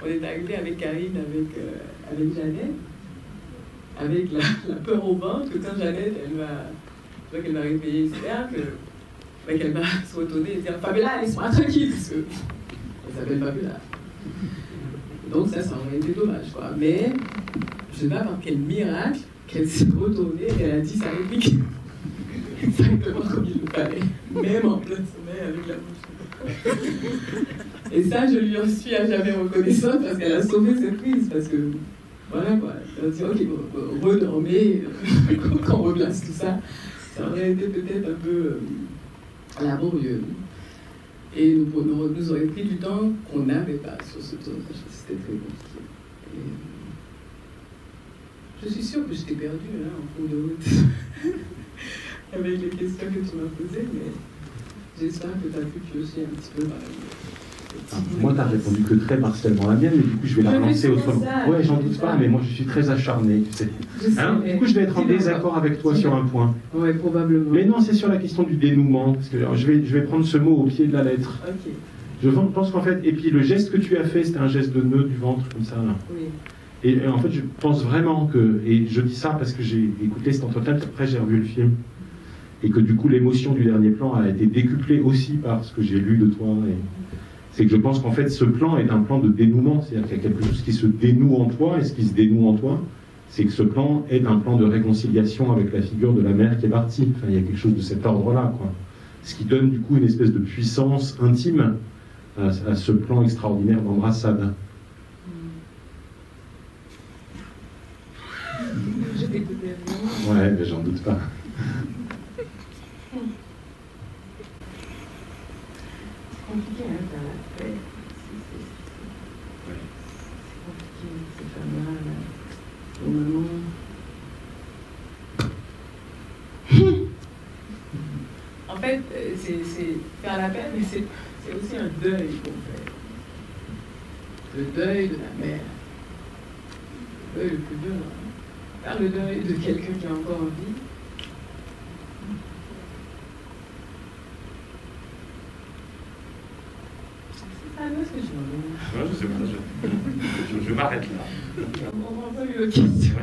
on est arrivé avec Karine, avec Jeannette, avec la peur au ventre, que quand Jeannette, elle m'a réveillée, qu'elle va se retourner et dire « Fabiola, laisse-moi tranquille !» parce qu'elle s'appelle Fabiola. Donc ça aurait été dommage, quoi. Mais je ne sais pas par quel miracle qu'elle s'est retournée et qu'elle a dit sa réplique exactement comme il le fallait, même en plein sommeil avec la bouche. Et ça, je lui en suis à jamais reconnaissante parce qu'elle a sauvé cette prise, parce que voilà quoi, elle a dit ok, redormez, quand on replace tout ça, ça aurait été peut-être un peu laborieux. Et nous aurait pris du temps qu'on n'avait pas sur ce tournage. C'était très compliqué. Et je suis sûre que je t'ai perdue en cours de route avec les questions que tu m'as posées, mais j'espère que tu as pu piocher un petit peu par moi, tu n'as répondu que très partiellement à la mienne, mais du coup, je vais la relancer autrement. Ouais, j'en doute pas, mais moi, je suis très acharné, tu sais. Alors, du coup, je vais être en désaccord avec toi sur un point. Oui, probablement. Mais non, c'est sur la question du dénouement, parce que alors, je vais prendre ce mot au pied de la lettre. Ok. Je pense qu'en fait, et puis le geste que tu as fait, c'était un geste de nœud du ventre, comme ça, là. Oui. Et en fait, je pense vraiment que, et je dis ça parce que j'ai écouté cet entretien, puis après j'ai revu le film, et que du coup, l'émotion du dernier plan a été décuplée aussi par ce que j'ai lu de toi. C'est que je pense qu'en fait, ce plan est un plan de dénouement, c'est-à-dire qu'il y a quelque chose qui se dénoue en toi, et ce qui se dénoue en toi, c'est que ce plan est un plan de réconciliation avec la figure de la mère qui est partie. Enfin, il y a quelque chose de cet ordre-là, quoi. Ce qui donne du coup une espèce de puissance intime à ce plan extraordinaire d'embrassade. Ouais, mais j'en doute pas. C'est compliqué, hein, faire la paix. C'est compliqué, ces femmes-là, là. Au moment. En fait, c'est faire la paix, mais c'est aussi un deuil qu'on fait. Le deuil de la mère. Le deuil le plus dur, hein. Faire le deuil de quelqu'un qui est encore en vie. Non, je sais pas, je m'arrête là. On va pas une autre question.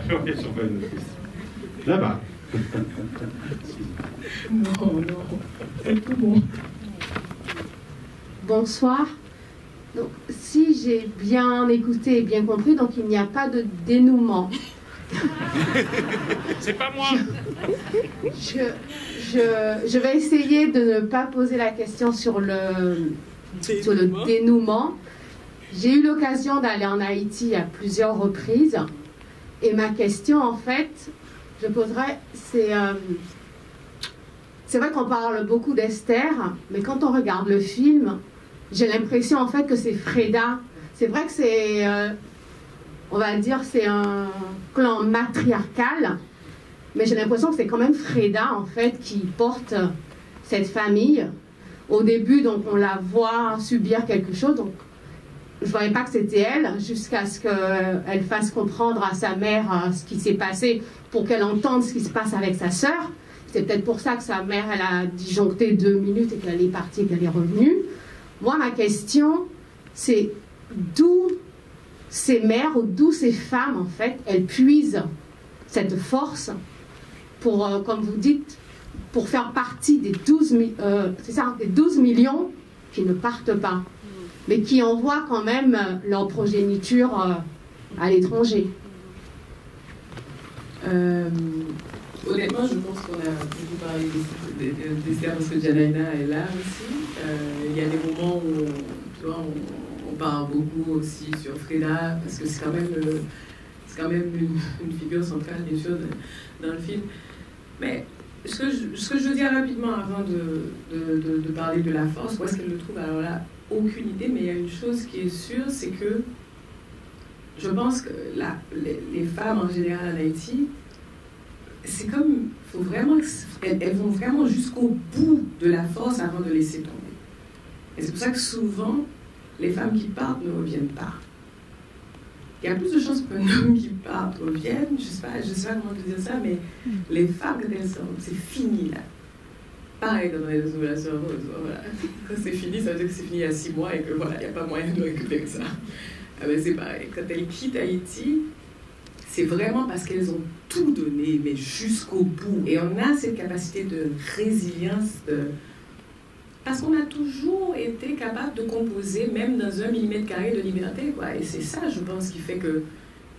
Là-bas. Non, c'est tout bon. Bonsoir. Donc, si j'ai bien écouté et bien compris, donc il n'y a pas de dénouement. C'est pas moi. Je vais essayer de ne pas poser la question sur le dénouement. J'ai eu l'occasion d'aller en Haïti à plusieurs reprises. Et ma question, en fait, je poserais, c'est vrai qu'on parle beaucoup d'Esther, mais quand on regarde le film, j'ai l'impression, en fait, que c'est Freda. C'est vrai que c'est, on va dire, c'est un clan matriarcal, mais j'ai l'impression que c'est quand même Freda, en fait, qui porte cette famille. Au début, donc, on la voit subir quelque chose, donc je ne voyais pas que c'était elle, jusqu'à ce qu'elle fasse comprendre à sa mère ce qui s'est passé pour qu'elle entende ce qui se passe avec sa sœur. C'est peut-être pour ça que sa mère, elle a disjoncté 2 minutes et qu'elle est partie et qu'elle est revenue. Moi, ma question, c'est d'où ces mères ou d'où ces femmes, en fait, elles puisent cette force pour, comme vous dites, pour faire partie des 12 millions qui ne partent pas, mais qui envoient quand même leur progéniture à l'étranger. Honnêtement, je pense qu'on a beaucoup parlé d'Esther parce que Janaïna est là aussi. Il y a des moments où tu vois, on parle beaucoup aussi sur Freda parce que c'est quand même une figure centrale, bien sûr, dans le film. Mais ce que je veux dire rapidement avant de parler de la force, où est-ce qu'elle le trouve? Alors là, aucune idée, mais il y a une chose qui est sûre, c'est que je pense que les femmes en général en Haïti, c'est comme, faut vraiment, elles vont vraiment jusqu'au bout de la force avant de laisser tomber. Et c'est pour ça que souvent, les femmes qui partent ne reviennent pas. Il y a plus de chances qu'un homme qui parte revienne, je sais pas comment te dire ça, mais les femmes, quand elles sortent, c'est fini là. Pareil dans les relations amoureuses, voilà. Quand c'est fini, ça veut dire que c'est fini il y a 6 mois et que voilà, il n'y a pas moyen de récupérer ça. Ah ben c'est pareil, quand elles quittent Haïti, c'est vraiment parce qu'elles ont tout donné, mais jusqu'au bout. Et on a cette capacité de résilience, parce qu'on a toujours été capable de composer, même dans 1 mm² de liberté, quoi. Et c'est ça, je pense, qui fait que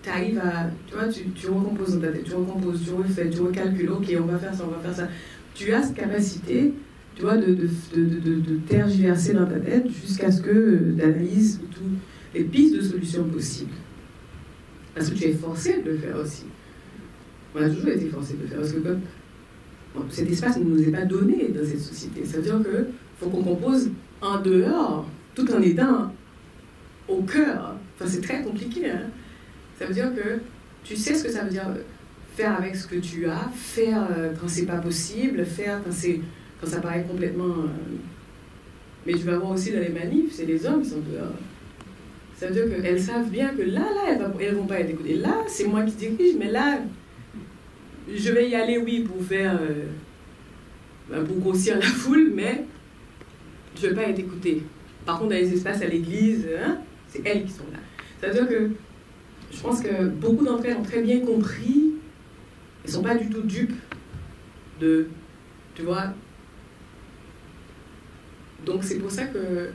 tu arrives à... Tu vois, tu recomposes dans ta tête, tu recomposes, tu refais, tu recalcules, ok, on va faire ça, on va faire ça. Tu as cette capacité, tu vois, de tergiverser dans ta tête jusqu'à ce que tu analyses toutes les pistes de solutions possibles. Parce que tu es forcé de le faire aussi. On a toujours été forcé de le faire. Parce que comme cet espace ne nous est pas donné dans cette société, ça veut dire qu'il faut qu'on compose en dehors, tout en étant au cœur. Enfin, c'est très compliqué. Hein? Ça veut dire que tu sais ce que ça veut dire faire avec ce que tu as, faire quand c'est pas possible, faire quand ça paraît complètement... Mais tu vas voir aussi dans les manifs, c'est les hommes qui sont dehors. Ça veut dire qu'elles savent bien que là, elles vont pas être écoutées. Là, c'est moi qui dirige, mais là, je vais y aller, oui, pour faire... pour grossir la foule, mais je vais pas être écoutée. Par contre, dans les espaces à l'église, hein, c'est elles qui sont là. Ça veut dire que je pense que beaucoup d'entre elles ont très bien compris. Elles ne sont pas du tout dupes de... Tu vois? Donc c'est pour ça que,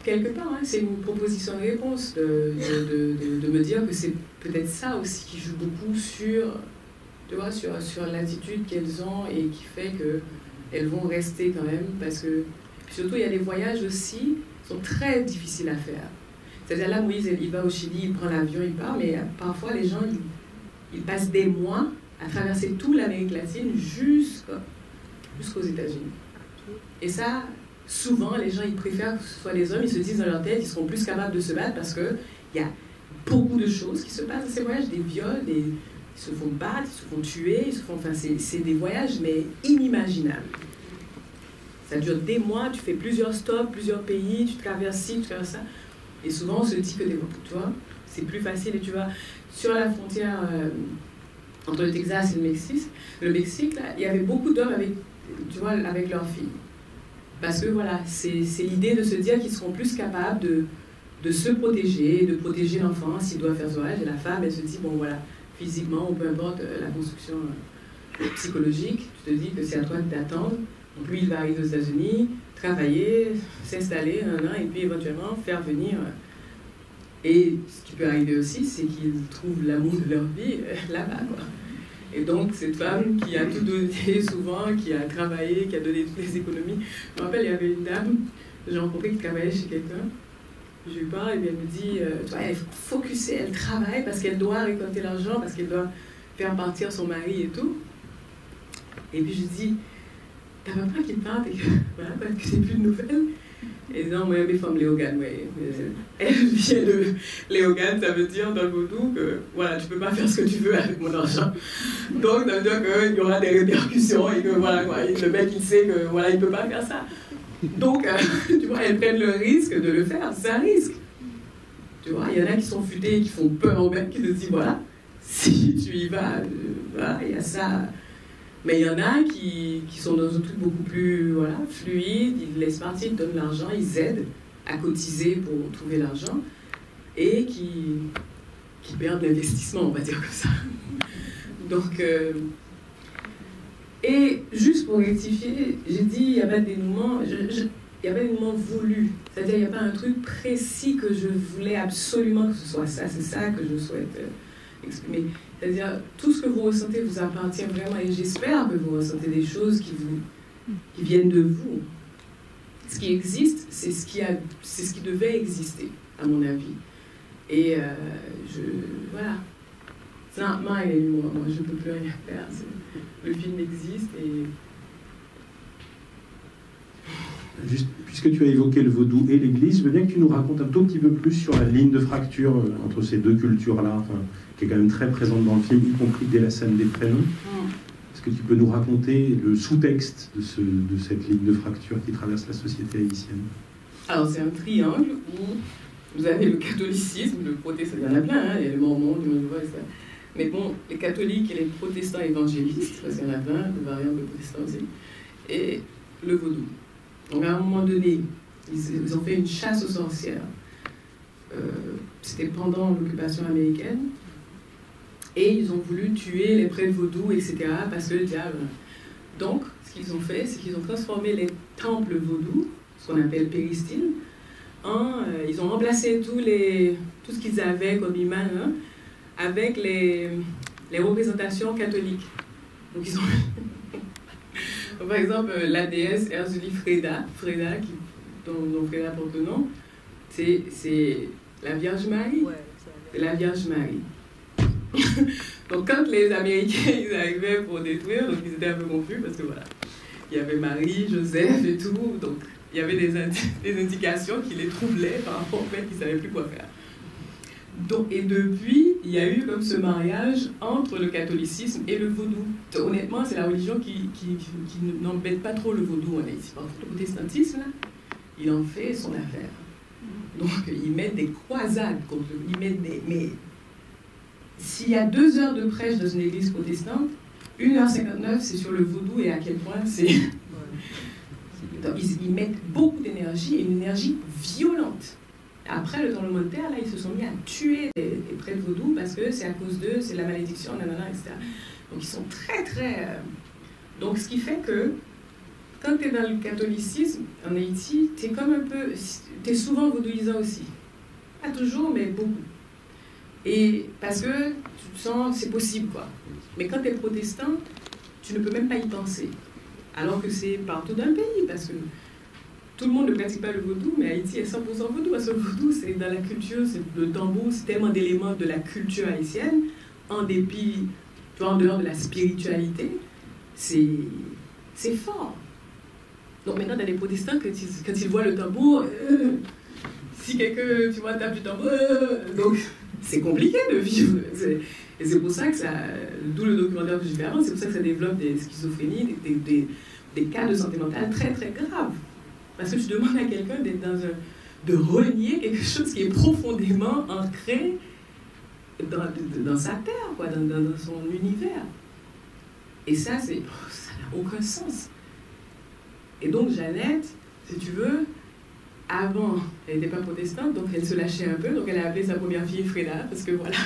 quelque part, hein, c'est une proposition de réponse de me dire que c'est peut-être ça aussi qui joue beaucoup sur, tu vois, sur l'attitude qu'elles ont et qui fait qu'elles vont rester quand même. Parce que, surtout, il y a des voyages aussi qui sont très difficiles à faire. C'est-à-dire là, Moïse, il va au Chili, il prend l'avion, il part, mais parfois les gens... Ils passent des mois à traverser toute l'Amérique latine jusqu'aux États-Unis. Et ça, souvent, les gens, ils préfèrent que ce soit les hommes, ils se disent dans leur tête, ils seront plus capables de se battre parce qu'il y a beaucoup de choses qui se passent dans ces voyages, des viols, ils se font battre, ils se font tuer, enfin, c'est des voyages, mais inimaginables. Ça dure des mois, tu fais plusieurs stops, plusieurs pays, tu traverses ci, tu traverses ça. Et souvent, on se dit que, tu vois, c'est plus facile et tu vas... Sur la frontière entre le Texas et le Mexique, là, il y avait beaucoup d'hommes avec leurs filles. Parce que voilà, c'est l'idée de se dire qu'ils seront plus capables de se protéger, de protéger l'enfant s'il doit faire ce voyage. Et la femme, elle se dit, bon voilà, physiquement, ou peu importe la construction psychologique, tu te dis que c'est à toi d'attendre. Donc lui, il va arriver aux États-Unis, travailler, s'installer, et puis éventuellement faire venir. Et ce qui peut arriver aussi, c'est qu'ils trouvent l'amour de leur vie là-bas, quoi. Et donc, cette femme qui a tout donné souvent, qui a travaillé, qui a donné toutes les économies. Je me rappelle, il y avait une dame que j'ai rencontrée qui travaillait chez quelqu'un. Je lui parle et elle me dit, tu vois, elle est focusée, elle travaille parce qu'elle doit récolter l'argent, parce qu'elle doit faire partir son mari et tout. Et puis je lui dis, t'as pas peur qu'il parte et que, voilà, que j'ai plus de nouvelles? Et non, moi, mes femmes Léogane, ouais. Elle vient de Léogane, ça veut dire dans le vaudou que voilà, tu peux pas faire ce que tu veux avec mon argent. Donc, ça veut dire qu'il y aura des répercussions et que voilà, quoi, le mec, il sait que voilà, il peut pas faire ça. Donc, tu vois, elles prennent le risque de le faire, c'est un risque. Tu vois, il y en a qui sont futés, qui font peur au mec, qui se disent voilà, si tu y vas, voilà, il y a ça. Mais il y en a qui sont dans un truc beaucoup plus voilà, fluide, ils laissent partir, ils donnent l'argent, ils aident à cotiser pour trouver l'argent et qui perdent l'investissement, on va dire comme ça. Donc, et juste pour rectifier, j'ai dit il n'y a pas de dénouement, il n'y a pas de dénouement voulu. C'est-à-dire il n'y a pas un truc précis que je voulais absolument que ce soit ça, c'est ça que je souhaite exprimer. C'est-à-dire, tout ce que vous ressentez vous appartient vraiment et j'espère que vous ressentez des choses qui viennent de vous. Ce qui existe, c'est ce qui devait exister, à mon avis. Et voilà. C'est un mal et moi, je ne peux plus rien faire. Le film existe et... Juste, puisque tu as évoqué le vaudou et l'église, je veux bien que tu nous racontes un tout petit peu plus sur la ligne de fracture entre ces deux cultures-là, enfin, qui est quand même très présente dans le film, y compris dès la scène des prénoms. Est-ce que tu peux nous raconter le sous-texte de cette ligne de fracture qui traverse la société haïtienne? Alors, c'est un triangle où vous avez le catholicisme, le protestant, il y en a plein, hein, il y a le mormon, le Jéhovah, etc. Mais bon, les catholiques et les protestants évangélistes, parce qu'il y en a plein, de variantes de protestants aussi, et le vaudou. Donc à un moment donné, ils ont fait une chasse aux sorcières. C'était pendant l'occupation américaine. Et ils ont voulu tuer les prêtres vaudous, etc. parce que le diable... Donc, ce qu'ils ont fait, c'est qu'ils ont transformé les temples vaudous, ce qu'on appelle péristyles, ils ont remplacé tout ce qu'ils avaient comme image avec les représentations catholiques. Donc ils ont... Par exemple, la déesse Erzuli Freda dont Freda porte le nom, c'est la Vierge Marie. C'est la Vierge Marie. Donc quand les Américains ils arrivaient pour détruire, donc ils étaient un peu confus parce que voilà, il y avait Marie, Joseph et tout, donc il y avait des indications qui les troublaient par rapport au fait qu'ils ne savaient plus quoi faire. Donc, et depuis, il y a eu comme ce mariage entre le catholicisme et le vaudou. Donc, honnêtement, c'est la religion qui n'embête pas trop le vaudou en Haïti. Par contre, le protestantisme, là, il en fait son affaire. Donc, ils mettent des croisades contre le... Ils mettent des... Mais s'il y a 2 heures de prêche dans une église protestante, 1h59, c'est sur le vaudou et à quel point c'est... Donc, ils mettent beaucoup d'énergie, et une énergie violente. Après le tremblement de terre, là, ils se sont mis à tuer les prêtres vaudous parce que c'est à cause d'eux, c'est la malédiction, nanana, etc. Donc ils sont très, très... Donc ce qui fait que quand tu es dans le catholicisme en Haïti, tu es comme un peu... Tu es souvent vaudouisant aussi. Pas toujours, mais beaucoup. Et parce que tu te sens, c'est possible, quoi. Mais quand tu es protestant, tu ne peux même pas y penser. Alors que c'est partout dans le pays, parce que tout le monde ne pratique pas le vaudou, mais Haïti est 100% vaudou. Parce que le vaudou, c'est dans la culture, c'est le tambour, c'est tellement d'éléments de la culture haïtienne, en dépit, tu vois, en dehors de la spiritualité, c'est fort. Donc maintenant, dans les protestants, quand ils voient le tambour, si quelqu'un, tu vois, tape du tambour, donc c'est compliqué de vivre. Et c'est pour ça que ça, d'où le documentaire que j'ai fait avant, c'est pour ça que ça développe des schizophrénies, des cas de santé mentale très très graves. Parce que tu demandes à quelqu'un d'être de renier quelque chose qui est profondément ancré dans sa terre, quoi, dans son univers. Et ça, ça n'a aucun sens. Et donc Jeannette, si tu veux, avant, elle n'était pas protestante, donc elle se lâchait un peu, donc elle a appelé sa première fille Freda, parce que voilà,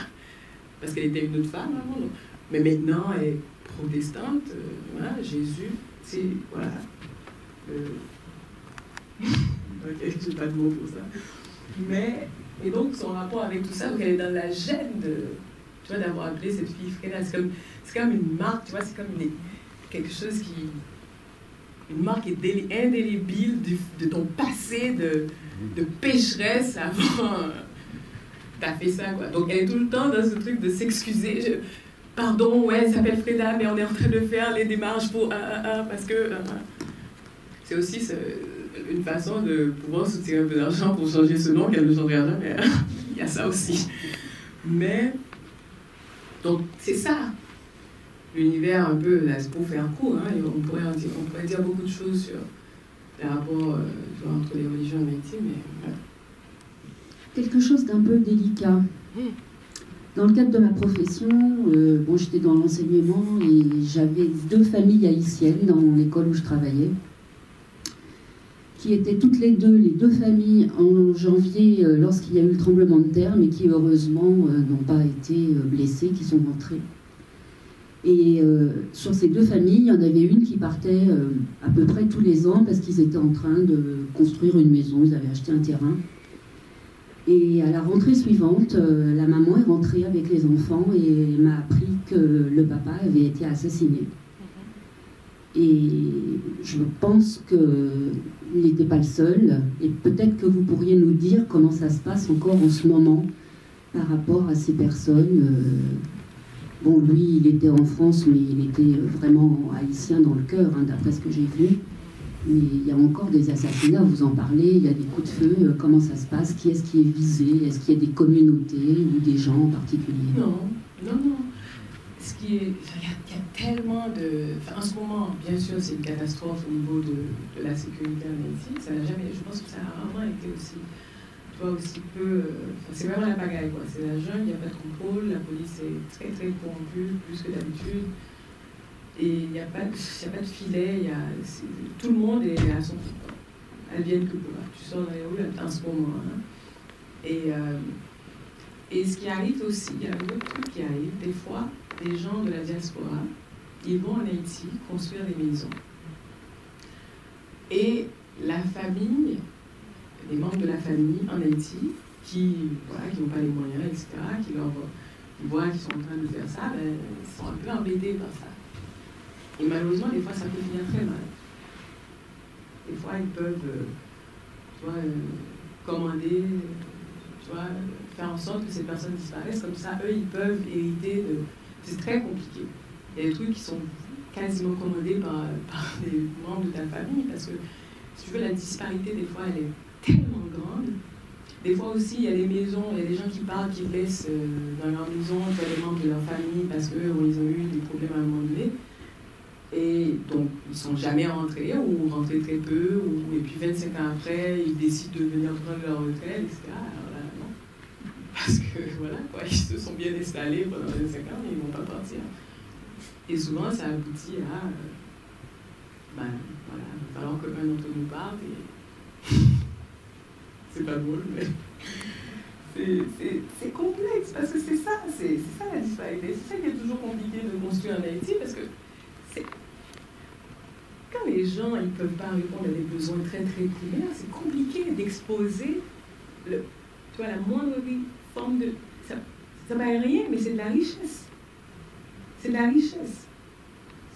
parce qu'elle était une autre femme avant. Donc, Mais maintenant, elle est protestante, voilà, Jésus, c'est, voilà. Ok, j'ai pas de mots pour ça. Mais, et donc son rapport avec tout ça, donc elle est dans la gêne de, tu vois, d'avoir appelé cette fille Freda. C'est comme une marque, tu vois, c'est comme quelque chose qui, une marque indélébile de ton passé de pécheresse avant t'as fait ça, quoi. Donc elle est tout le temps dans ce truc de s'excuser. Pardon, ouais, elle s'appelle Freda, mais on est en train de faire les démarches pour parce que c'est aussi une façon de pouvoir soutirer un peu d'argent pour changer ce nom qu'elle ne changera jamais. Il y a ça aussi. Mais donc c'est ça l'univers un peu, là, c'est pour faire court, hein, on pourrait dire beaucoup de choses sur les rapports entre les religions et Haïti, mais voilà. Quelque chose d'un peu délicat. Dans le cadre de ma profession, j'étais dans l'enseignement et j'avais 2 familles haïtiennes dans l'école où je travaillais, qui étaient toutes les deux familles en janvier lorsqu'il y a eu le tremblement de terre, mais qui heureusement n'ont pas été blessées, qui sont rentrées. Et sur ces 2 familles, il y en avait une qui partait à peu près tous les ans parce qu'ils étaient en train de construire une maison, ils avaient acheté un terrain. Et à la rentrée suivante, la maman est rentrée avec les enfants et m'a appris que le papa avait été assassiné. Et je pense qu'il n'était pas le seul. Et peut-être que vous pourriez nous dire comment ça se passe encore en ce moment par rapport à ces personnes. Bon, lui, il était en France, mais il était vraiment haïtien dans le cœur, hein, d'après ce que j'ai vu. Mais il y a encore des assassinats, vous en parlez, il y a des coups de feu, comment ça se passe, qui est-ce qui est visé, est-ce qu'il y a des communautés ou des gens en particulier? Non. Il y a tellement de... Enfin, en ce moment, bien sûr, c'est une catastrophe au niveau de la sécurité en Haïti. Ça n'a jamais... Je pense que ça a vraiment été aussi... Tu vois, aussi peu... c'est vraiment la pagaille, quoi. C'est la jungle, il n'y a pas de contrôle, la police est très, très corrompue, plus que d'habitude. Et il n'y a pas de filet, tout le monde est à son tour. Elles viennent que pour là. Tu sors dans les rues en ce moment. Hein. Et ce qui arrive aussi, il y a un autre truc qui arrive, des fois, les gens de la diaspora, ils vont en Haïti construire des maisons. Et la famille, les membres de la famille en Haïti, qui n'ont pas les moyens, etc., qui voient qu'ils sont en train de faire ça, ils sont un peu embêtés par ça. Et malheureusement, des fois, ça peut finir très mal. Des fois, ils peuvent commander, faire en sorte que ces personnes disparaissent. Comme ça, eux, ils peuvent hériter de... C'est très compliqué. Il y a des trucs qui sont quasiment commandés par des membres de ta famille, parce que, si tu veux, la disparité, des fois, elle est tellement grande. Des fois aussi, il y a des maisons, il y a des gens qui partent, qui laissent dans leur maison, les membres de leur famille, parce qu'eux, ils ont eu des problèmes à un moment donné. Et donc, ils ne sont jamais rentrés, ou rentrés très peu, et puis 25 ans après, ils décident de venir prendre leur retraite, etc. Alors là, non. Parce que, voilà, quoi, ils se sont bien installés pendant 25 ans, mais ils ne vont pas partir. Et souvent, ça aboutit à... voilà, il va falloir qu'un d'entre nous parte, et... c'est pas drôle, mais... c'est complexe, parce que c'est ça la disparité. C'est ça qui est toujours compliqué de construire en Haïti, parce que quand les gens ne peuvent pas répondre à des besoins très très primaires, c'est compliqué d'exposer la moindre forme de... Ça ne paraît rien, mais c'est de la richesse. C'est de la richesse.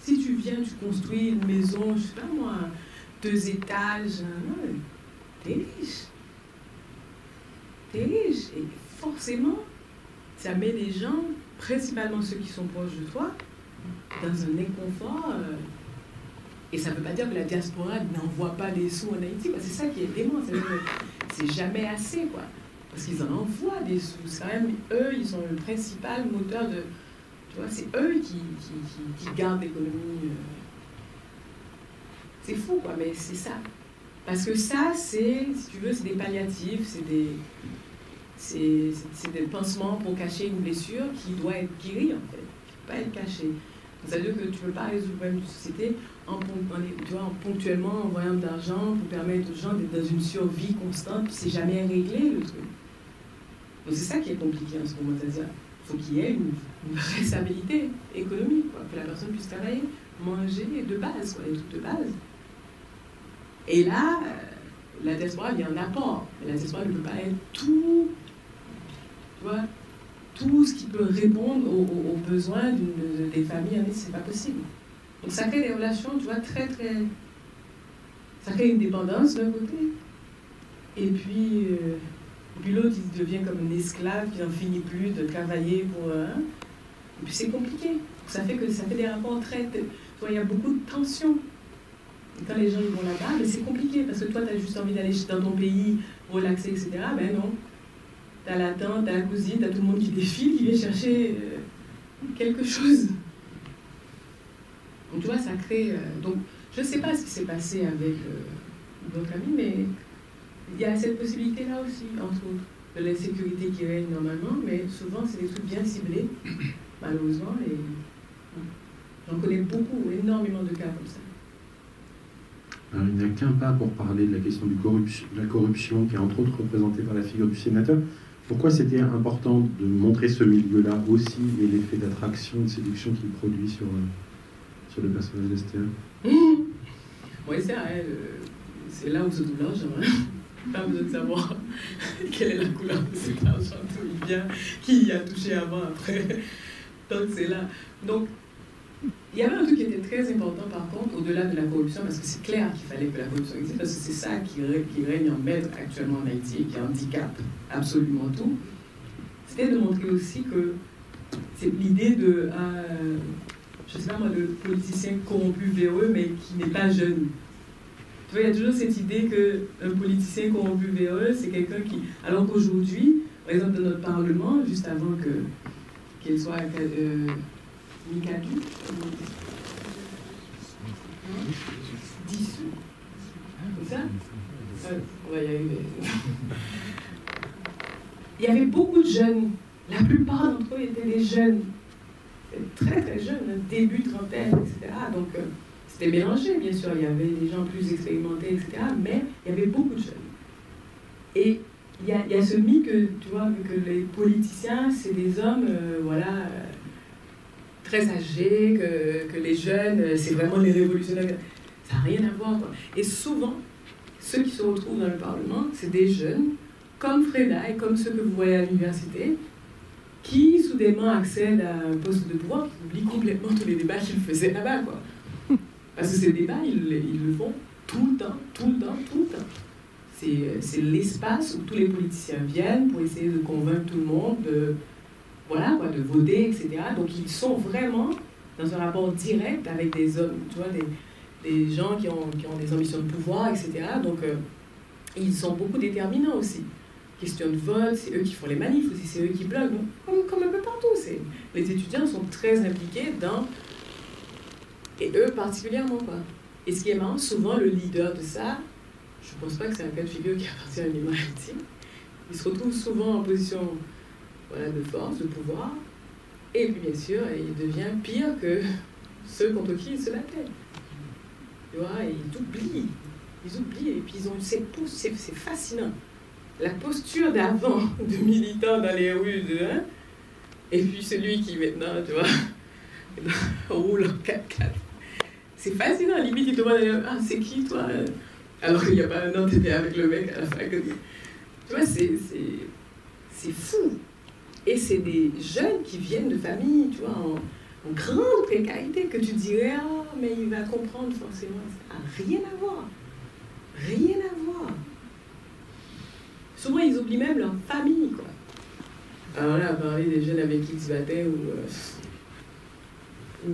Si tu viens, tu construis une maison, je ne sais pas moi, 2 étages, t'es riche. T'es riche. Et forcément, ça met les gens, principalement ceux qui sont proches de toi, dans un inconfort. Et ça ne veut pas dire que la diaspora n'envoie pas des sous en Haïti. C'est ça qui est dément. C'est jamais assez, quoi. Parce qu'ils en envoient des sous. C'est quand même eux, ils sont le principal moteur de... Tu vois, c'est eux qui gardent l'économie. C'est fou, quoi, mais c'est ça. Parce que ça, c'est, si tu veux, c'est des palliatifs, c'est des pansements pour cacher une blessure qui doit être guérie, en fait, qui ne peut pas être cachée. Ça veut dire que tu ne peux pas résoudre le problème de société ponctuellement envoyant de l'argent pour permettre aux gens d'être dans une survie constante, puis c'est jamais réglé, le truc. Donc c'est ça qui est compliqué en ce moment, c'est-à-dire, faut qu'il y ait une vraie stabilité économique, quoi, que la personne puisse travailler, manger de base, quoi, des trucs de base. Et là, la diaspora vient en apport. Mais la diaspora ne peut pas être tout, tu vois, tout ce qui peut répondre aux besoins des familles, c'est pas possible. Donc ça crée des relations, tu vois, très, très... Ça crée une dépendance d'un côté. Et puis l'autre, il devient comme un esclave qui n'en finit plus de travailler pour un. Et puis c'est compliqué. Ça fait des rapports très... Tu vois, il y a beaucoup de tensions. Et quand les gens ils vont là-bas, mais c'est compliqué parce que toi, tu as juste envie d'aller dans ton pays, relaxer, etc. Ben non. Tu as la tante, tu as la cousine, tu as tout le monde qui défile, qui vient chercher quelque chose. Donc tu vois, ça crée... donc je ne sais pas ce qui s'est passé avec votre ami, mais il y a cette possibilité-là aussi, entre autres, de l'insécurité qui règne normalement, mais souvent c'est des trucs bien ciblés, malheureusement, et j'en connais beaucoup, énormément de cas comme ça. Alors, il n'y a qu'un pas pour parler de la question de la corruption, qui est entre autres représentée par la figure du sénateur. Pourquoi c'était important de montrer ce milieu-là aussi et l'effet d'attraction, de séduction qu'il produit sur le personnage d'Esther? Oui, c'est là où se trouve l'argent. Pas besoin de savoir quelle est la couleur de cet argent, d'où il vient, qui y a touché avant, après. Donc c'est là. Donc, il y avait un truc qui était très important par contre, au-delà de la corruption, parce que c'est clair qu'il fallait que la corruption existe, parce que c'est ça qui règne en maître actuellement en Haïti et qui handicape absolument tout. C'était de montrer aussi que c'est l'idée de, je sais pas moi, le politicien corrompu véreux, mais qui n'est pas jeune. Tu vois, il y a toujours cette idée qu'un politicien corrompu véreux, c'est quelqu'un qui... Alors qu'aujourd'hui, par exemple, dans notre Parlement, juste avant qu'il soit Mikadou, dissous, comme ça, on va y arriver. Il y avait beaucoup de jeunes. La plupart d'entre eux étaient des jeunes. Très très jeunes, début trentaine, etc. Donc c'était mélangé, bien sûr. Il y avait des gens plus expérimentés, etc. Mais il y avait beaucoup de jeunes. Et il y a ce mythe que, tu vois, que les politiciens, c'est des hommes, voilà, très âgés, que les jeunes, c'est vraiment les révolutionnaires. Ça n'a rien à voir, quoi. Et souvent, ceux qui se retrouvent dans le Parlement, c'est des jeunes, comme Freda et comme ceux que vous voyez à l'université, qui soudainement accèdent à un poste de pouvoir, qui oublient complètement tous les débats qu'ils faisaient là-bas, quoi. Parce que ces débats, ils le font tout le temps, tout le temps, tout le temps. C'est l'espace où tous les politiciens viennent pour essayer de convaincre tout le monde de, voilà, quoi, de voter, etc. Donc ils sont vraiment dans un rapport direct avec des hommes, tu vois, des gens qui ont des ambitions de pouvoir, etc. Donc ils sont beaucoup déterminants aussi. Question de vote, c'est eux qui font les manifs aussi, c'est eux qui bloquent, comme un peu partout. Les étudiants sont très impliqués dans... Et eux particulièrement, quoi. Et ce qui est marrant, souvent le leader de ça, je ne pense pas que c'est un cas de figure qui appartient à l'humanité, il se retrouve souvent en position, voilà, de force, de pouvoir, et puis bien sûr, il devient pire que ceux contre qui il se battait. Tu vois, et ils oublient, et puis ils ont c'est fascinant. La posture d'avant de militants dans les rues, et puis celui qui maintenant, tu vois, roule en 4x4. C'est fascinant, limite, il te demande, ah, c'est qui toi? Alors qu'il n'y a pas un an, tu étais avec le mec à la fin. Tu vois, c'est fou. Et c'est des jeunes qui viennent de familles, tu vois, en grande précarité, que tu dirais, ah, mais il va comprendre forcément. Ça n'a rien à voir. Rien à voir. Souvent, ils oublient même leur famille, quoi. Alors là, à parler des jeunes avec qui ils se battaient, ou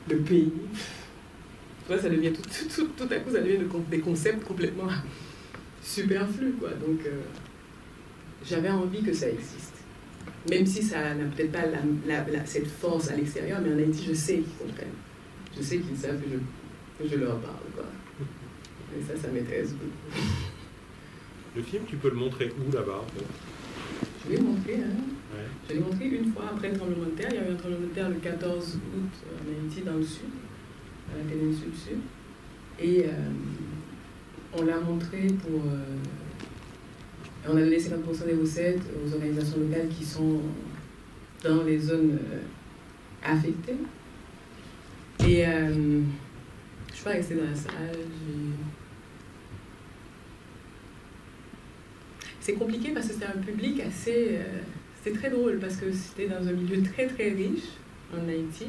le pays. Tu vois, ça devient tout à coup, ça devient des concepts complètement superflus, quoi. Donc, j'avais envie que ça existe. Même si ça n'a peut-être pas cette force à l'extérieur, mais en Haïti, je sais qu'ils comprennent. Je sais qu'ils savent que je leur parle, quoi. Et ça m'intéresse beaucoup. Le film, tu peux le montrer où, là-bas? Je vais le montrer, hein. Ouais. Je l'ai montré une fois après le tremblement de terre. Il y avait un tremblement de terre le 14 août en Haïti, dans le sud, à la péninsule sud. Et on l'a montré pour... on a donné 50% des recettes aux organisations locales qui sont dans les zones affectées. Et je suis pas restée dans la salle. C'est compliqué parce que c'était un public assez... c'était très drôle parce que c'était dans un milieu très très riche en Haïti.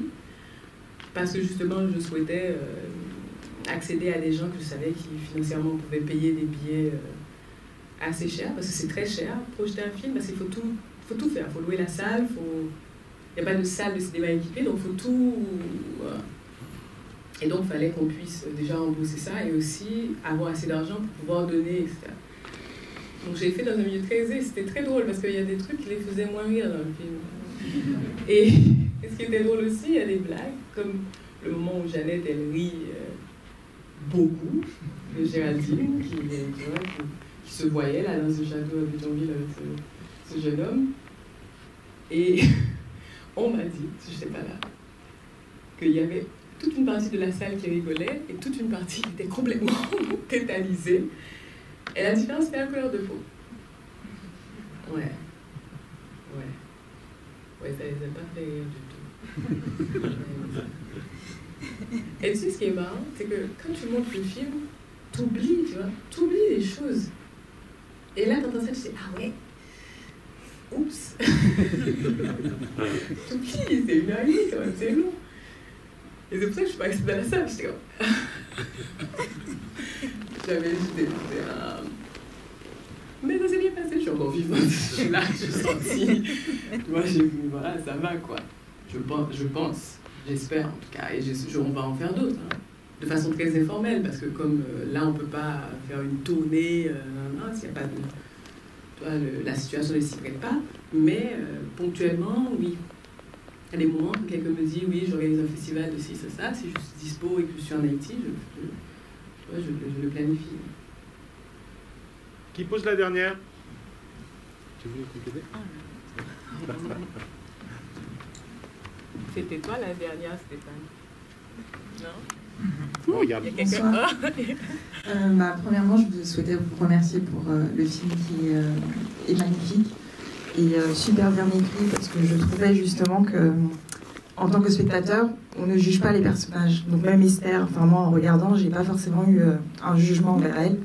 Parce que justement, je souhaitais accéder à des gens que je savais qui financièrement pouvaient payer des billets assez chers. Parce que c'est très cher projeter un film parce qu'il faut tout faire. Il faut louer la salle, il n'y a pas de salle de cinéma équipée, donc il faut tout... Et donc, il fallait qu'on puisse déjà rembourser ça et aussi avoir assez d'argent pour pouvoir donner, etc. Donc, j'ai fait dans un milieu très aisé. C'était très drôle parce qu'il y a des trucs qui les faisaient moins rire dans le film. Et ce qui était drôle aussi, il y a des blagues, comme le moment où Jeannette, elle rit beaucoup de Géraldine, qui se voyait là dans ce château à Pétionville avec ce jeune homme. Et on m'a dit, je ne sais pas là, qu'il y avait toute une partie de la salle qui rigolait et toute une partie qui était complètement tétanisée. Et la différence, c'était la couleur de peau. Ouais, ça les a pas fait rire du tout. Et tu sais, ce qui est marrant, c'est que quand tu montres le film, t'oublies, tu vois, t'oublies les choses. Et là, t'entends ça, tu sais, ah ouais, oups. T'oublies, c'est 1h30 quand même, c'est long. Et c'est pour ça que je suis pas restée dans la salle, j'étais comme... j'étais mais ça s'est bien passé, je suis encore vivante, je suis là, je suis sortie. Moi, j'ai vu, voilà, ça va quoi. Je pense, j'espère en tout cas, et on va en faire d'autres, hein, de façon très informelle, parce que comme là, on peut pas faire une tournée, s'il n'y a pas de... Tu vois, la situation ne s'y prête pas, mais ponctuellement, oui. Il y a des moments où quelqu'un me dit, oui, j'organise un festival de ci, ça, si je suis dispo et que je suis en Haïti, je le planifie. Qui pose la dernière? Tu voulais compléter? C'était toi la dernière, Stéphane? Non? Oh, regarde. Il y a quelqu'un. Premièrement, je souhaitais vous remercier pour le film qui est magnifique et super bien écrit, parce que je trouvais justement que, en tant que spectateur, on ne juge pas les personnages. Donc même Esther, enfin moi en regardant, j'ai pas forcément eu un jugement envers elle.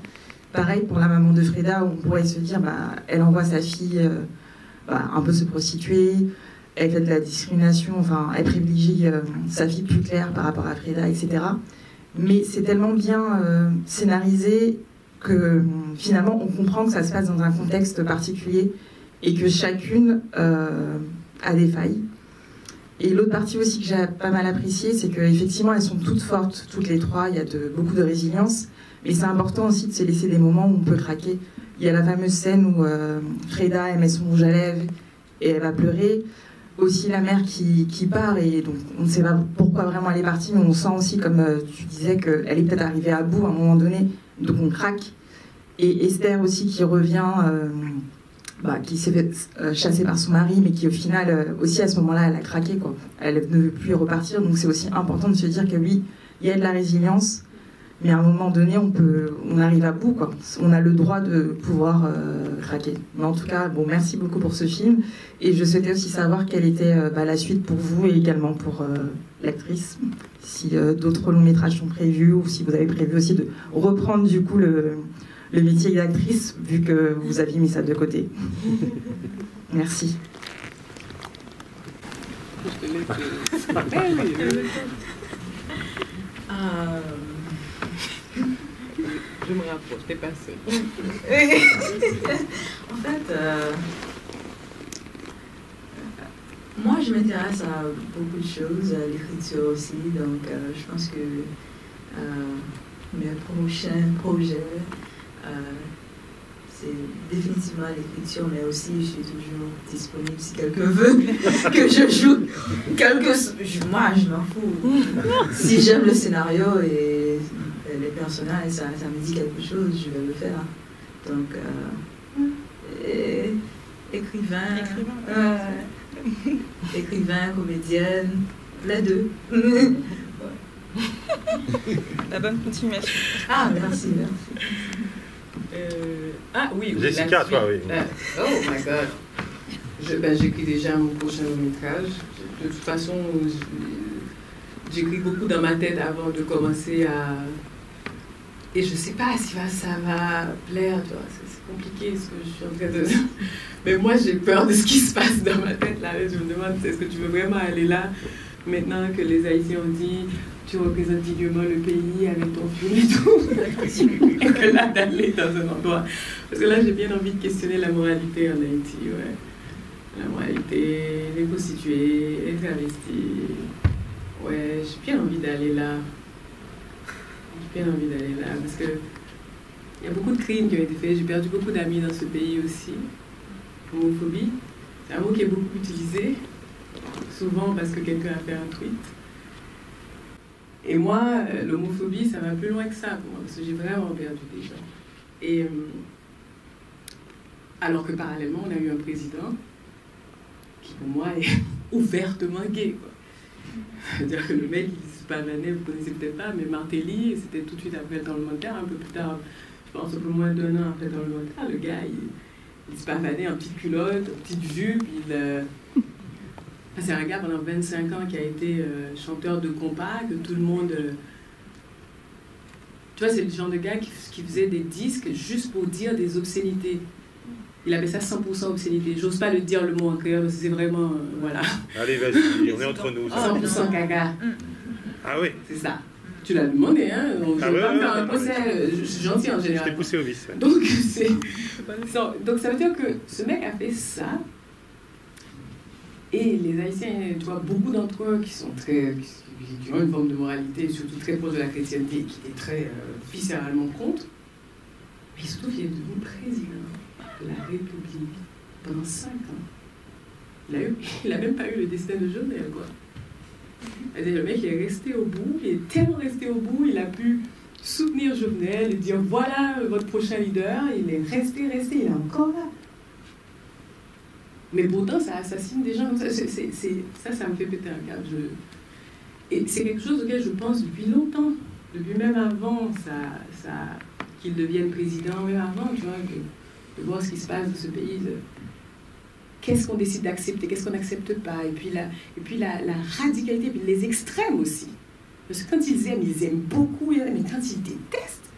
Pareil pour la maman de Freda, où on pourrait se dire, elle envoie sa fille un peu se prostituer, elle fait de la discrimination, enfin elle privilégie sa fille plus claire par rapport à Freda, etc. Mais c'est tellement bien scénarisé que finalement on comprend que ça se passe dans un contexte particulier et que chacune a des failles. Et l'autre partie aussi que j'ai pas mal appréciée, c'est qu'effectivement elles sont toutes fortes, toutes les trois, il y a beaucoup de résilience, mais c'est important aussi de se laisser des moments où on peut craquer. Il y a la fameuse scène où Freda elle met son rouge à lèvres et elle va pleurer. Aussi la mère qui part, et donc on ne sait pas pourquoi vraiment elle est partie, mais on sent aussi, comme tu disais, qu'elle est peut-être arrivée à bout à un moment donné, donc on craque. Et Esther aussi qui revient, qui s'est fait chasser par son mari, mais qui au final aussi à ce moment-là elle a craqué, quoi. Elle ne veut plus repartir, donc c'est aussi important de se dire que oui, il y a de la résilience, mais à un moment donné on arrive à bout, quoi. On a le droit de pouvoir craquer. Mais en tout cas, merci beaucoup pour ce film, et je souhaitais aussi savoir quelle était la suite pour vous et également pour l'actrice, si d'autres longs métrages sont prévus, ou si vous avez prévu aussi de reprendre du coup le métier d'actrice, vu que vous aviez mis ça de côté. Merci. Je me rapproche, t'es pas seule. En fait, moi je m'intéresse à beaucoup de choses, à l'écriture aussi, donc je pense que mes prochains projets, c'est définitivement l'écriture, mais aussi je suis toujours disponible si quelqu'un veut que je joue moi je m'en fous. Si j'aime le scénario et les personnages, ça me dit quelque chose, je vais le faire. Donc écrivain, comédienne, les deux. La bonne continuation. Ah, merci. Oui, Jessica, toi, oui. Oh my God. J'écris déjà mon prochain long-métrage. De toute façon, j'écris beaucoup dans ma tête avant de commencer à... Et je ne sais pas si ça va plaire, tu vois. C'est compliqué ce que je suis en train de... Mais moi, j'ai peur de ce qui se passe dans ma tête, là. Je me demande, est-ce que tu veux vraiment aller là, maintenant que les Haïtiens ont dit, tu représentes dignement le pays avec ton film et tout. Et que là, d'aller dans un endroit... Parce que là, j'ai bien envie de questionner la moralité en Haïti, ouais. La moralité, les prostituées, les travestis. Ouais, j'ai bien envie d'aller là. J'ai bien envie d'aller là parce que il y a beaucoup de crimes qui ont été faits. J'ai perdu beaucoup d'amis dans ce pays aussi. L'homophobie, c'est un mot qui est beaucoup utilisé, souvent parce que quelqu'un a fait un tweet. Et moi, l'homophobie, ça va plus loin que ça pour moi, parce que j'ai vraiment perdu des gens. Et alors que parallèlement, on a eu un président qui, pour moi, est ouvertement gay, quoi. C'est-à-dire que le mec, il se pavanait, vous connaissez peut-être pas, mais Martelly, c'était tout de suite après dans le Montaire, un peu plus tard, je pense un peu moins d'un an après dans le Montaire, le gars, il se pavanait en petite culotte, en petite jupe, c'est un gars pendant 25 ans qui a été chanteur de compas, que tout le monde... Tu vois, c'est le genre de gars qui faisait des disques juste pour dire des obscénités. Il avait ça 100% obscénité. J'ose pas le dire le mot en créole parce que c'est vraiment... voilà. Allez, vas-y, on est entre nous. 100% caca. Ah oui. C'est ça. Tu l'as demandé, hein. Donc, je ne vais pas me faire un procès. Je suis gentil en général. Je t'ai poussé au vice. Ouais. Donc ça veut dire que ce mec a fait ça. Et les Haïtiens, tu vois, beaucoup d'entre eux qui sont très... qui ont une forme de moralité, surtout très proche de la chrétienté, qui est très viscéralement contre. Mais surtout qu'il est devenu président de la République pendant 5 ans. Il n'a même pas eu le destin de Jovenel, quoi. C'est-à-dire, le mec, il est resté au bout, il est tellement resté au bout, il a pu soutenir Jovenel et dire voilà votre prochain leader, il est resté, il est encore là. Mais pourtant, ça assassine des gens comme ça. Ça me fait péter un câble. Et c'est quelque chose auquel je pense depuis longtemps, depuis même avant qu'il devienne président, même avant, tu vois, de voir ce qui se passe dans ce pays. Qu'est-ce qu'on décide d'accepter, qu'est-ce qu'on n'accepte pas, et puis la radicalité, puis les extrêmes aussi. Parce que quand ils aiment beaucoup, mais quand ils détestent,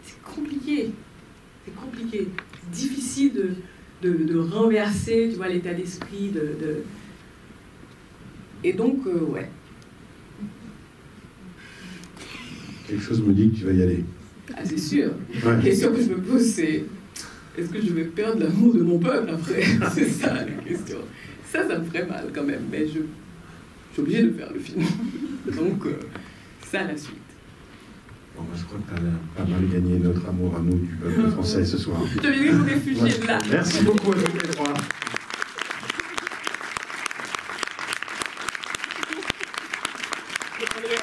c'est compliqué. C'est compliqué. C'est difficile de renverser, tu vois, l'état d'esprit, Et donc, ouais. Quelque chose me dit que tu vas y aller. Ah, c'est sûr. Ouais. La question que je me pose, c'est est-ce que je vais perdre l'amour de mon peuple après? C'est ça la question. Ça me ferait mal quand même, mais je suis obligée de faire le film. Donc, ça la suite. Bon, je crois que tu as pas mal gagné notre amour à nous du peuple français ce soir. Je viens vous réfugier de là. Merci beaucoup à tous les trois. Je prendrai